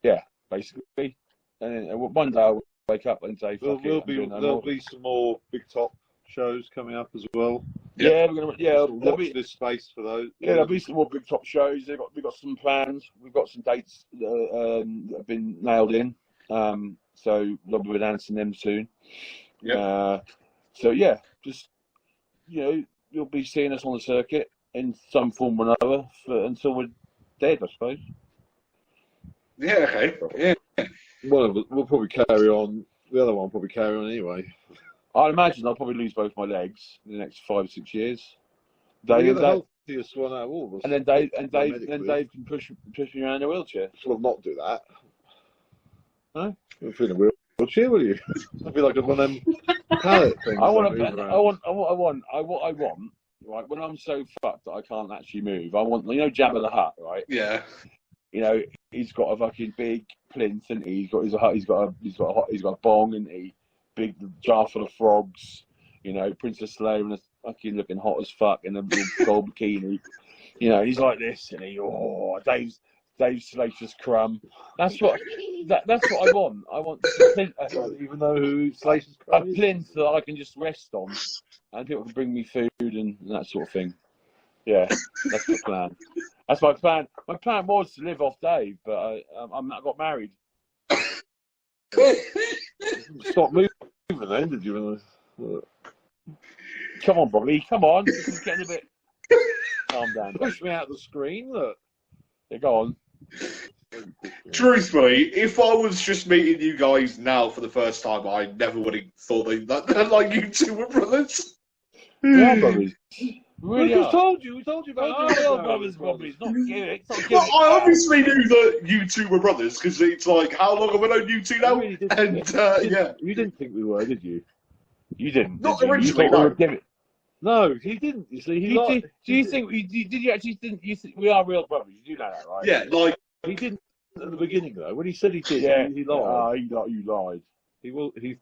yeah, basically. And then one day I'll wake up and say, there'll be some more big top shows coming up as well. Yeah, we're gonna. Yeah, Watch this space for those. Yeah, there'll be some more big top shows. We've got some plans. We've got some dates that have been nailed in. So we'll be announcing them soon. Yeah. So yeah, just you'll be seeing us on the circuit in some form or another until we're dead, I suppose. Yeah. Okay. Yeah. One of us will probably carry on. The other one will probably carry on anyway. I imagine I'll probably lose both my legs in the next 5 or 6 years. You're the healthiest one out of all of us. And then Dave can push me around in a wheelchair. We'll not do that. No? You'll be in a wheelchair, will you? It'll be like one of them pallet things. I want, right, when I'm so fucked that I can't actually move, I want, Jabba the Hutt, right? Yeah. He's got a fucking big plinth, and he's got a bong, and he big jar full of frogs. Princess Leia and a fucking looking hot as fuck in a little gold bikini. He's like this, and Dave's Salacious Crumb. That's what I want. I want even know who Salacious a Crumb is. plinth that I can just rest on, and people can bring me food and that sort of thing. Yeah, that's my plan. That's my plan. My plan was to live off Dave, but I got married. Stop moving then, did you? Come on, Bobby. Come on. This is getting a bit. Calm down. Push me out the screen, look. Yeah, go on. Truthfully, if I was just meeting you guys now for the first time, I never would have thought that like you two were brothers. We are brothers. We really We are. told you about We are brothers, Bobby. It's not gimmick. It's not gimmick. Well, I obviously knew that you two were brothers because it's like, how long have I known you two now? really didn't. And yeah, You didn't think we were, did you? You didn't. Not did you? originally, You thought we no. were gimmick. No, he didn't. You see, Do you think? Did you actually think? You think we are real brothers? You do know that, right? yeah, like he didn't at the beginning though. When he said he did, Yeah. he lied. You lied. He will. He.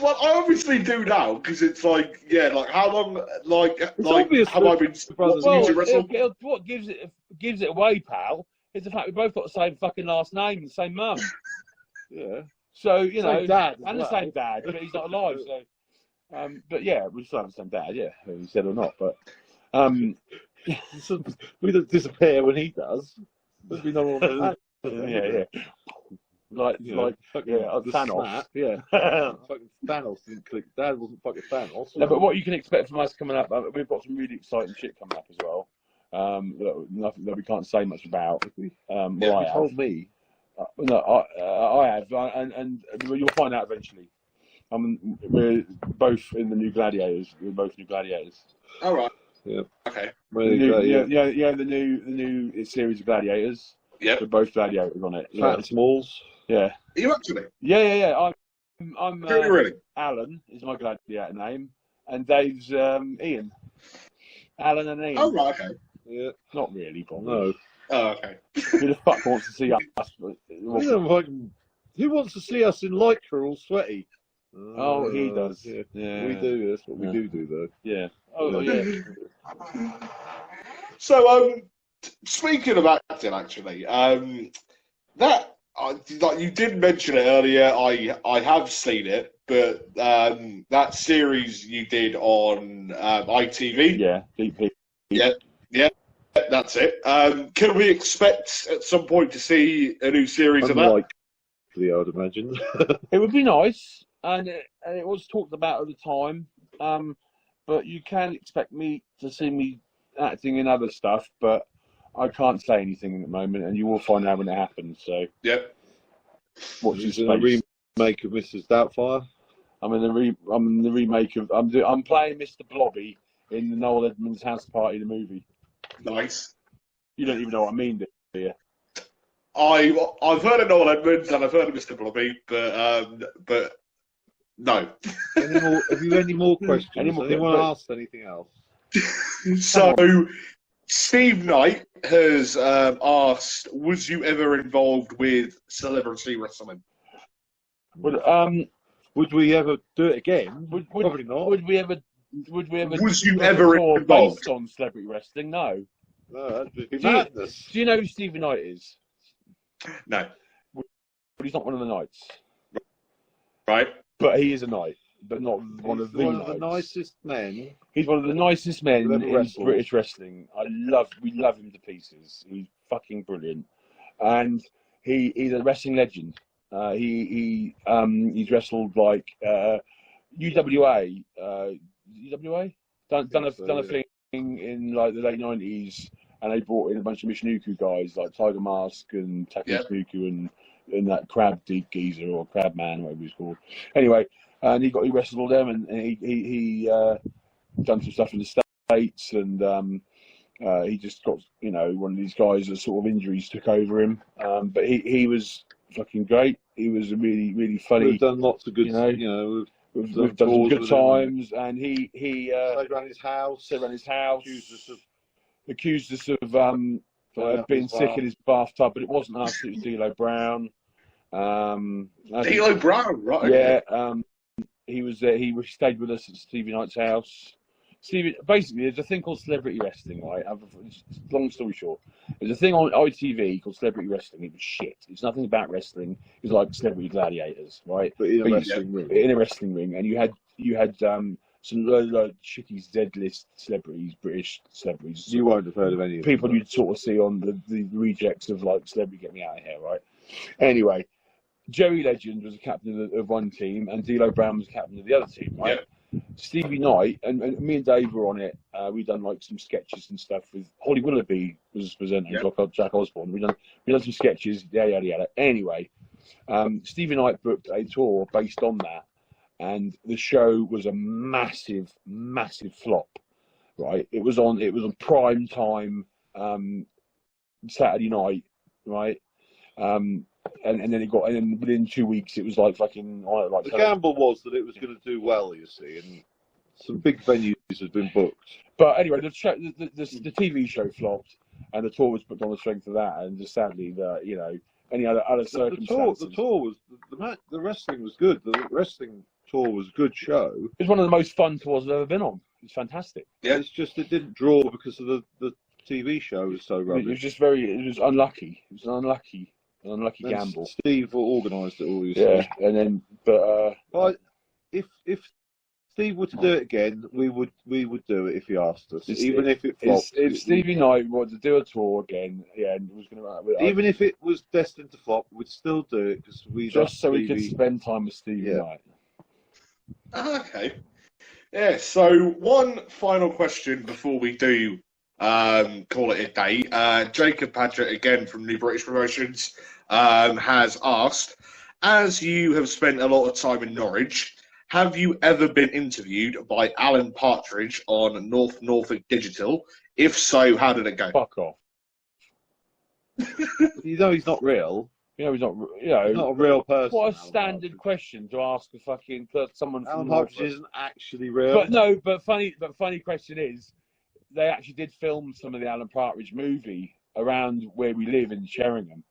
well, I obviously do now because it's like, yeah, like how long, like obvious have I been brothers watching you two Well, wrestle? what gives it away, pal, is the fact we both got the same fucking last name and the same mum. Yeah. So Same dad as and the well. same dad, but he's not alive. So, but yeah, we still have the same dad. Yeah, whether he said or not. But We don't disappear when he does. There's been no one. yeah. like fucking yeah, the Thanos. snap. Yeah. Fucking Thanos didn't click. Dad wasn't fucking Thanos. No, but what you can expect from us coming up, we've got some really exciting shit coming up as well. Nothing that we can't say much about. Well, I You have. told me. No, I have, and you'll find out eventually. We're both in the new Gladiators. We're both new Gladiators. All right. Yeah. Okay. The new series of Gladiators. Yeah. We're both Gladiators on it. Fat and Smalls. Yeah. Are you actually? Yeah. I'm Really? Alan is my Gladiator name, and Dave's Ian. Alan and Ian. Oh, right, okay. Yeah. Not really, probably. No. Oh, okay. Who the fuck wants to see us? Who wants to see us in lycra all sweaty? Oh, he does. Yeah. Yeah. We do. That's what we Yeah. do though. Yeah. Oh, yeah. So, speaking of acting, actually, that like you did mention it earlier. I have seen it, but that series you did on ITV. Yeah. DP. Yeah, that's it. Can we expect at some point to see a new series of that? Unlikely, I would imagine. It would be nice, and it was talked about at the time. But you can expect me to see me acting in other stuff, but I can't say anything at the moment, and you will find out when it happens. So, Yep. watch Is this it a space. remake of Mrs. Doubtfire? I'm in the remake of. I'm playing Mr. Blobby in the Noel Edmonds House Party, the movie. Nice. You don't even know what I mean, do you? I've heard of Noel Edmonds and I've heard of Mr. Blobby, but no. Have you any more questions? Anyone asked anything else? So, Steve Knight has asked, was you ever involved with celebrity wrestling? Would we ever do it again? Probably not. Would we ever? Was you ever involved? Based on celebrity wrestling? No. No, that'd be madness. Do you know who Stevie Knight is? No. But he's not one of the Knights. Right. But he is a Knight, but not one of the one Knights. of the nicest men. He's one of the nicest men in wrestled. British wrestling. We love him to pieces. He's fucking brilliant, and he's a wrestling legend. He's wrestled like UWA. Done a thing in like the late 90s, and they brought in a bunch of Michinoku guys like Tiger Mask and Takeshi and that crab geezer or crab man, whatever he's called. Anyway, and he wrestled all them, and he done some stuff in the States, and he just got one of these guys that sort of injuries took over him, but he was fucking great. He was really, really funny. We've done lots of good, we've done some good times, and he stayed around his house. Accused us of being sick in his bathtub, but it wasn't us. It was D'Lo Brown. D'Lo Brown, right? Yeah, he was there. He stayed with us at Stevie Knight's house. Basically, there's a thing called celebrity wrestling, right? Long story short, there's a thing on ITV called celebrity wrestling. It was shit. It's nothing about wrestling. It was like Celebrity Gladiators, right? But in a wrestling ring. In a wrestling ring, and you had some shitty Z-list celebrities, British celebrities. You won't have heard of any of people them. you'd sort of see on the rejects of like Celebrity Get Me Out of Here, right? Anyway, Jerry Legend was a captain of one team, and D'Lo Brown was a captain of the other team, right? Yeah. Stevie Knight and me and Dave were on it. We done like some sketches and stuff with Holly Willoughby was presenting Jack Osborne. We done some sketches, yada. Anyway, Stevie Knight booked a tour based on that, and the show was a massive flop. Right, it was on prime time Saturday night, right? And then within 2 weeks it was like fucking like the gamble was that it was going to do well, you see, and some big venues had been booked. But anyway, the TV show flopped, and the tour was booked on the strength of that, and just sadly any other circumstances. The tour was the wrestling was good. The wrestling tour was a good show. It was one of the most fun tours I've ever been on. It was fantastic. Yeah, it's just it didn't draw because of the TV show was so rubbish. It was unlucky. It was an unlucky gamble. Steve organised it all. Yeah, and then but if Steve were to do it again, we would do it if he asked us, It's- even if it flopped. If Stevie Knight wanted to do a tour again, yeah, and was going to, Even if it was destined to flop, we'd still do it because we just so we could spend time with Stevie Yeah. Knight. Okay. Yeah, so one final question before we do call it a day. Jacob Padgett, again from New British Promotions, has asked, as you have spent a lot of time in Norwich, have you ever been interviewed by Alan Partridge on North Norfolk Digital? If so, how did it go? Fuck off. You know he's not real. You know, he's not. You He's not know, a real person. what a Alan standard Partridge. question to ask a fucking someone Alan from Partridge Norfolk. isn't actually real. But no, but funny question is, they actually did film some of the Alan Partridge movie around where we live in Sheringham,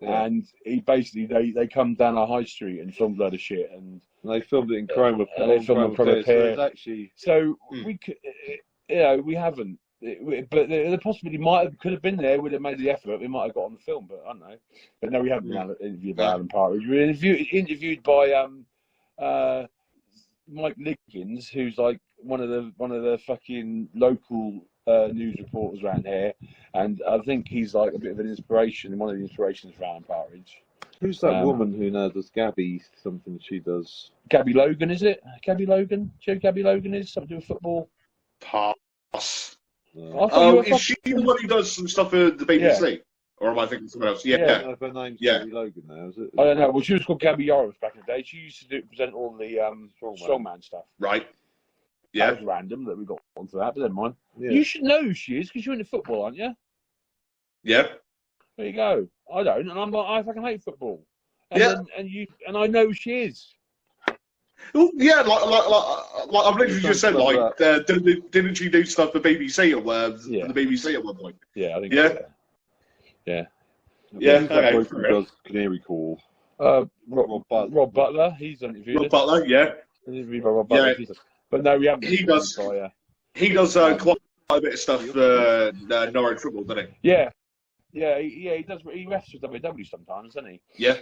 Yeah. and he basically they come down our high street and filmed a load of shit, and They filmed it in Chroma. They filmed it in Chroma so Pier. it's actually so we could, we haven't. But the possibility could have been there. Would have made the effort. We might have got on the film, but I don't know. But no, we haven't been interviewed by Alan Partridge. We were interviewed by Mike Liggins, who's like one of the fucking local news reporters around here, and I think he's like a bit of an inspiration. One of the inspirations for Alan Partridge. who's that woman who now does Gabby something? She does. Gabby Logan, is it? Gabby Logan? Do you know who Gabby Logan is? Something to do with football? Pass. I thought you Oh, were is she the one who does some stuff for the BBC? Or am I thinking someone else? I Yeah. don't know if her name's Yeah. Gabby Logan now, is it? I don't know. Well, she was called Gabby Yoris back in the day. She used to present all the strongman stuff. Right. That Yeah. was random that we got onto that, but never mind. Yeah. You should know who she is because you're into football, aren't you? Yeah. There you go. I don't, and I'm like, I fucking hate football. And Yeah. and I know who she is. Well, yeah, like I've literally just said, like, didn't she do stuff for BBC or for the BBC at one point? Yeah, I think. Yeah. So. Yeah. Yeah. Who's that Okay. bloke who does Canary Call? Rob Butler. He's interviewed. Rob Butler. Yeah. Interviewed by Rob Butler. Yeah. But no, we haven't. He does. He does quite a bit of stuff for Norwich football, doesn't he? Yeah. Yeah, he does. He refs for WWE sometimes, doesn't he? Yeah.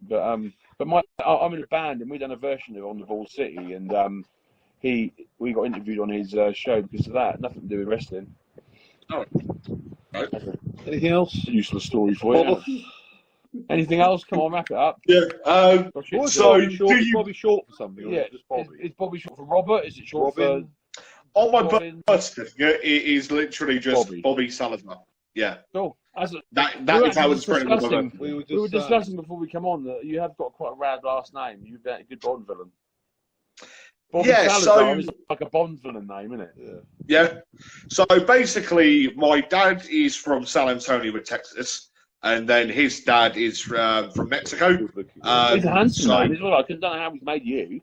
But I'm in a band and we done a version of On the Ball City, and we got interviewed on his show because of that. Nothing to do with wrestling. Oh. Right. Anything else? Useless story for you. Anything else? Come on, wrap it up. Yeah. So, Bobby short, do you? Bobby short for something? Or Yeah, is it just Bobby? is Bobby short for Robert? Is it short Robin? On my Robin? birth certificate, it is literally just Bobby. Bobby Salazar. Yeah. for? Oh, That we is how it's spread. We were discussing before we come on that you have got quite a rad last name. You've got a good Bond villain. Bobby Yeah, Salazar so- is like a Bond villain name, isn't it? Yeah. Yeah. So basically, my dad is from San Antonio, Texas, and then his dad is from Mexico. Good looking. He's a handsome so- man as well. I don't know how he's made you.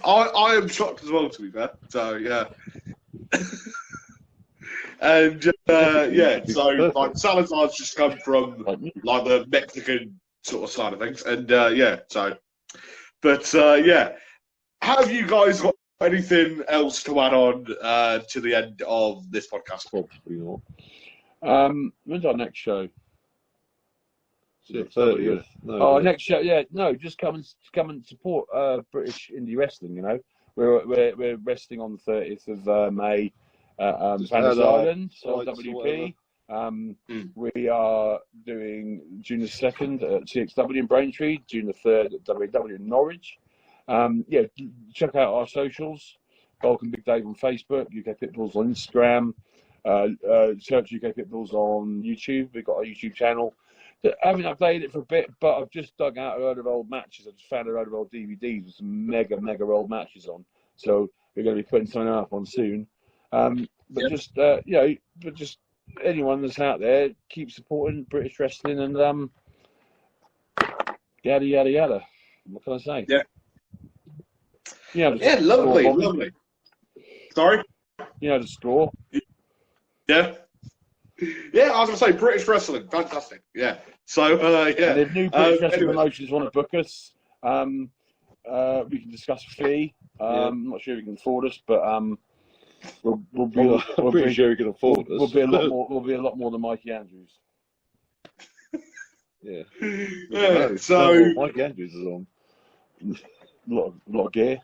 I am shocked as well, to be fair. So yeah. And yeah, so like Salazar's just come from like the Mexican sort of side of things, and yeah, so. But yeah, have you guys got anything else to add on to the end of this podcast? Probably not. When's our next show? The 30th. No, Oh, next show, yeah, no, just come and support British indie wrestling. You know, we're wrestling on the 30th of May at Just Fantasy had our Island, so flights or WP. We are doing June the 2nd at TXW in Braintree, June the 3rd at WW in Norwich. Yeah, check out our socials. Bulk and Big Dave on Facebook, UK Pitbulls on Instagram, search UK Pitbulls on YouTube. We've got a YouTube channel. I haven't updated it for a bit, but I've just dug out a load of old matches. I've just found a load of old DVDs with some mega old matches on. So we're going to be putting something up on soon. But just just anyone that's out there, keep supporting British wrestling and yada yada yada. What can I say? Yeah. You know, Yeah, lovely. Sorry? You know the score. Yeah. Yeah, I was going to say British wrestling, fantastic. Yeah. So yeah. And if new British wrestling anyway. promotions want to book us, we can discuss a fee. I'm not sure if you can afford us, but we'll be I'm pretty sure you can afford us. We'll be a lot more. We'll be a lot more than Mikey Andrews. Yeah. Yeah. No, So Mike Andrews is on. A lot of gear.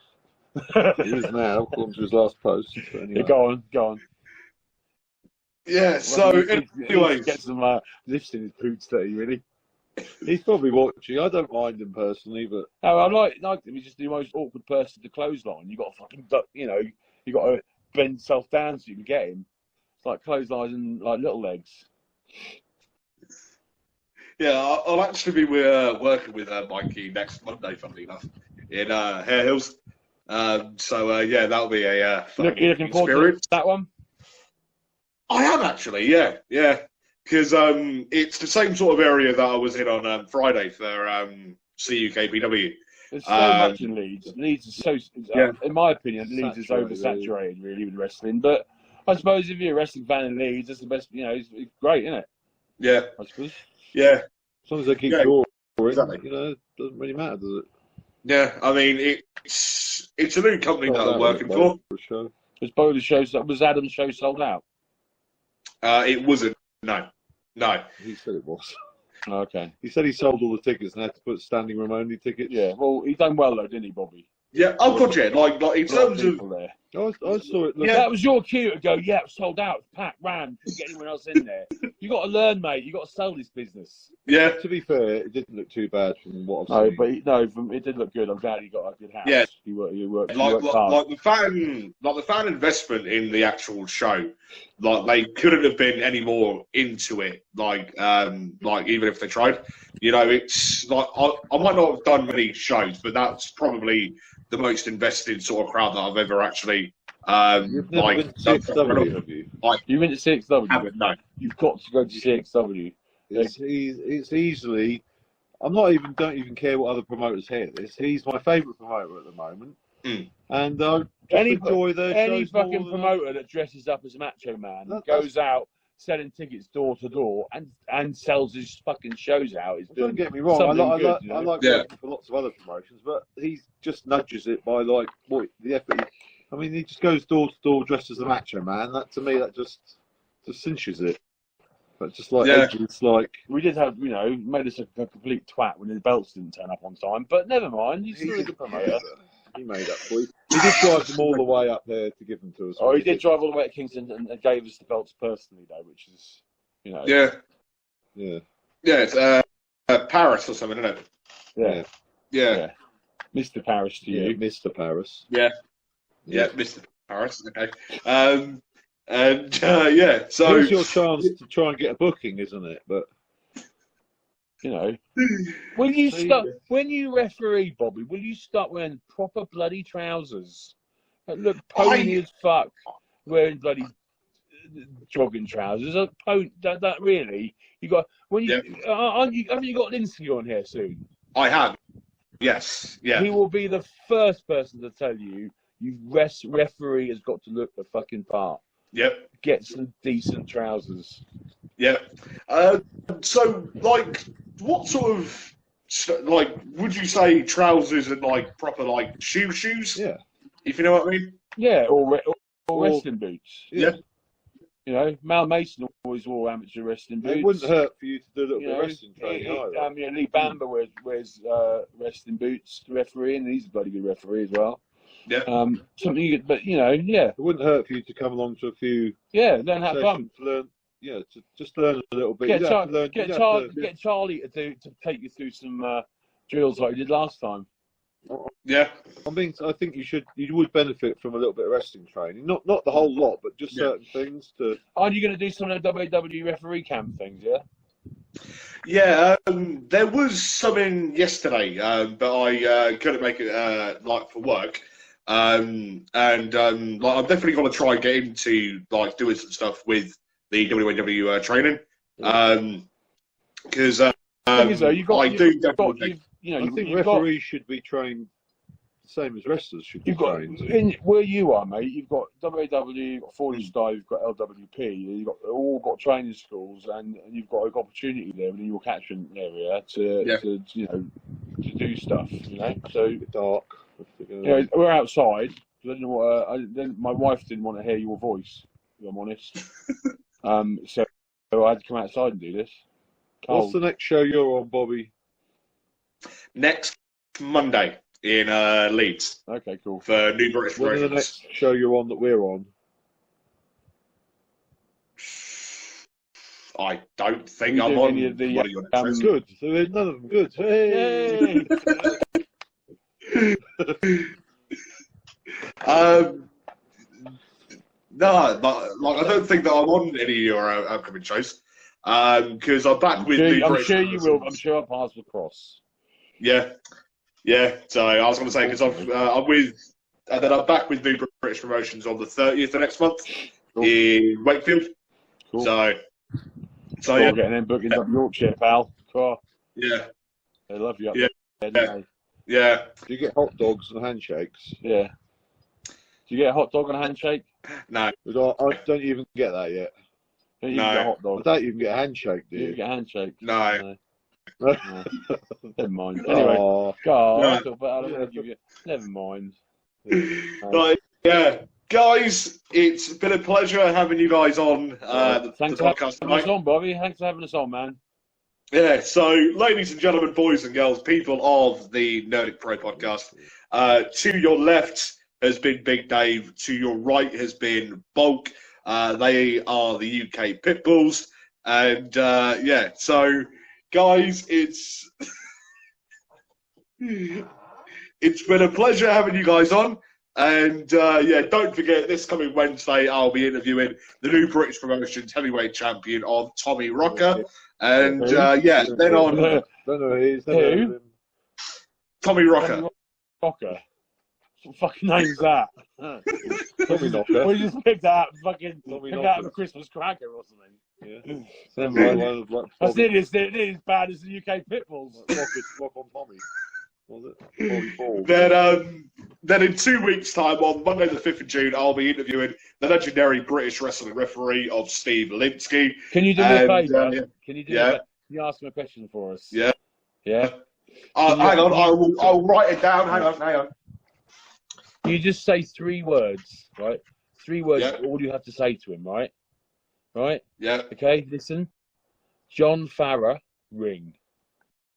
He is now, according to his last post. But anyway. Yeah, go on. yeah. So He anyways, gets some lifts in his boots, that he really. He's probably watching. I don't mind him personally, but No, I like him. He's just the most awkward person to clothesline. You got to fucking duck, you got to bend yourself down so you can get him. It's like clotheslining like little legs. yeah, I'll actually be working with Mikey next Monday, funnily enough, in Hare Hills. So yeah, that'll be a fun You looking forward experience. to that one? I am actually, yeah, because it's the same sort of area that I was in on Friday for CUKPW. There's so much in Leeds. Leeds is so, Yeah. in my opinion, Leeds is Saturated, oversaturated really with wrestling. But I suppose if you're a wrestling fan in Leeds, that's the best. It's great, isn't it? Yeah, I suppose. yeah, as long as they keep Yeah, drawing, exactly. it doesn't really matter, does it? yeah. I mean, it's a new company that I'm working for. a show. Was both the shows, was Adam's show sold out? It wasn't. No. He said it was. Okay. He said he sold all the tickets and had to put standing room only tickets. Yeah. Well, he done well though, didn't he, Bobby? Yeah. Oh god, yeah. Like in A lot of terms of people there. I saw it. Yeah. That was your cue to go. Yeah, it sold out. Packed, ran. Couldn't get anyone else in there. You got to learn, mate. You got to sell this business. yeah, To be fair, it didn't look too bad from what I've No, seen. but it did look good. I'm glad he got a good house. Yeah. He worked like hard. the fan investment in the actual show, like they couldn't have been any more into it. Like even if they tried, it's like I might not have done many shows, but that's probably the most invested sort of crowd that I've ever actually You've never been to CXW, have you? You went to CXW. haven't, no. You've got to go to CXW. It's easily. Don't even care what other promoters hear this. He's my favourite promoter at the moment, and enjoy their Any shows more fucking than- promoter that dresses up as Macho Man That's- goes out selling tickets door to door and sells his fucking shows out. Is Don't doing get me wrong. I something like, good, I like Yeah. working for lots of other promotions, but he just nudges it by like the effort. He just goes door to door dressed as a Macho Man. That to me, that just cinches it. But just like Yeah. Edge, it's like We did have, made us a complete twat when the belts didn't turn up on time, but never mind. He's still a good promoter. he made that for you. He did drive them all the way up there to give them to us. Oh, he did drive all the way to Kingston and gave us the belts personally, though, which is, Yeah, Yeah. it's Paris or something, isn't it? yeah, Yeah, Mr. Paris to Yeah, you. Mr. Paris. yeah, Mr. Paris. Okay. And yeah, so Here's your chance to try and get a booking, isn't it? But Will you start when you referee, Bobby? Will you start wearing proper bloody trousers that look pony as fuck, wearing bloody jogging trousers? That really? You got when you haven't you got Linsky on here soon? I have. Yes. Yeah. He will be the first person to tell you referee has got to look the fucking part. Yep. Get some decent trousers. Yeah. So, like, what sort of, would you say trousers and, proper, shoes? yeah. If you know what I mean? Yeah, or wrestling boots. Yeah. Mal Mason always wore amateur wrestling boots. It wouldn't hurt for you to do a little bit of wrestling training either. Lee Bamber wears wrestling boots to referee, and he's a bloody good referee as well. Yeah. Something you could, yeah. It wouldn't hurt for you to come along to a few Yeah, learn how to bump. sessions to learn. Yeah, to just learn a little bit. Get, You don't have to learn- you don't have to- get Charlie to take you through some drills like he did last time. Yeah. I think you would benefit from a little bit of wrestling training. Not the whole lot, but just certain things to. Are you going to do some of the WWE referee camp things? Yeah. Yeah, there was something yesterday, but I couldn't make it for work. I'm definitely going to try and get into doing some stuff with the WWE training, because I think referees should be trained the same as wrestlers should be trained. Where you are, mate, you've got WW, you've got Falling Star, you've got LWP, all got training schools, and you've got an opportunity there within your catchment area to do stuff. So dark. we're outside. I don't know what. My wife didn't want to hear your voice. If I'm honest. So I had to come outside and do this. What's the next show you're on, Bobby? Next Monday in Leeds Okay, cool. for New British When is the Promotions. next show you're on that we're on? I don't think We I'm do on any of the, one of your next shows. Good. So there's none of them good. Hey! No, but, like, I don't think that I'm on any of your upcoming shows because I'm back with New I'm British sure you will. I'm Promotions. sure our paths will cross. Yeah. So I was going to say because I'm with, and then I'm back with New British Promotions on the 30th of next month Cool. in Wakefield. Cool. So Cool, yeah, getting them bookings up Yorkshire, pal. Cool. yeah, They love you up Yeah. there, don't yeah. Do you get hot dogs and handshakes? they? Yeah. Do you get a hot dog and a handshake? No, Because I don't even get that yet. Don't you No. get a hot I dog? don't even get a handshake, do You you? get a handshake? no. No. Never mind. Anyway, Oh, God, No. I thought about I don't wanna give you. Never mind. But yeah, guys, it's been a pleasure having you guys on the Thanks for podcast having us tonight. on, Bobby. Thanks for having us on, man. Yeah, so ladies and gentlemen, boys and girls, people of the Nerdic Pro podcast, to your left has been Big Dave, to your right has been Bulk. They are the UK Pitbulls, and yeah, so guys, it's it's been a pleasure having you guys on. And yeah, don't forget, this coming Wednesday, I'll be interviewing the New British Promotions heavyweight champion of Tommy Rocker. And yeah, then on don't know who he is. Never heard of him. Tommy Rocker. Rocker. What fucking name's that? Tommy Knocker. We just picked that fucking Tommy picked Knocker. out of a Christmas cracker or something. Yeah. Sounds like one of like That's Bobby. nearly as bad as the UK Pitbulls. Rock on Tommy. Was it? Bobby Ball. Then in 2 weeks' time, on Monday the 5th of June, I'll be interviewing the legendary British wrestling referee of Steve Linsky. Can you do me a And, favour? yeah. Can you do Yeah. Can you ask him a question for us? Yeah. Yeah? Hang on, I'll write it down. Hang on. Can you just say 3 words, right? 3 words Yeah. is all you have to say to him, right? Right? Yeah. Okay, listen. John Farrer, ring.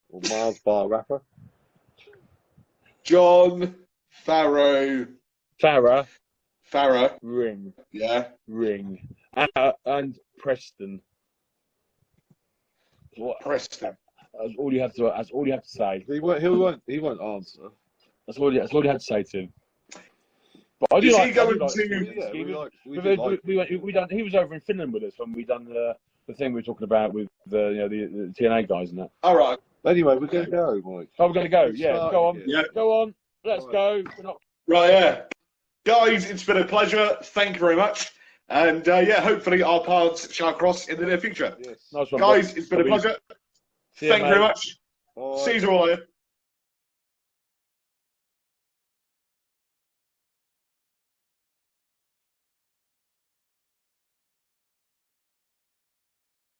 Or Mars Bar rapper. John Farrow. Farrer, ring. Yeah. Ring. And Preston. What? Preston. That's all you have to. That's all you have to say. He won't answer. That's all you have to say to him. But I do Is like. he going I do to- like Yeah, he we was- like. We we did like. we done. He was over in Finland with us when we done the thing we were talking about with the TNA guys and that. All right. Anyway, we're going to go, Mike. Oh, we're going to go. We've Yeah, started go on. again. Yeah. Go on. Let's go. We're not. Right, yeah. Guys, it's been a pleasure. Thank you very much. And yeah, hopefully our paths shall cross in the near future. Yes. Nice one, Guys, boys. it's been a pleasure. See ya, Thank you very mate. much. Bye. See you all later.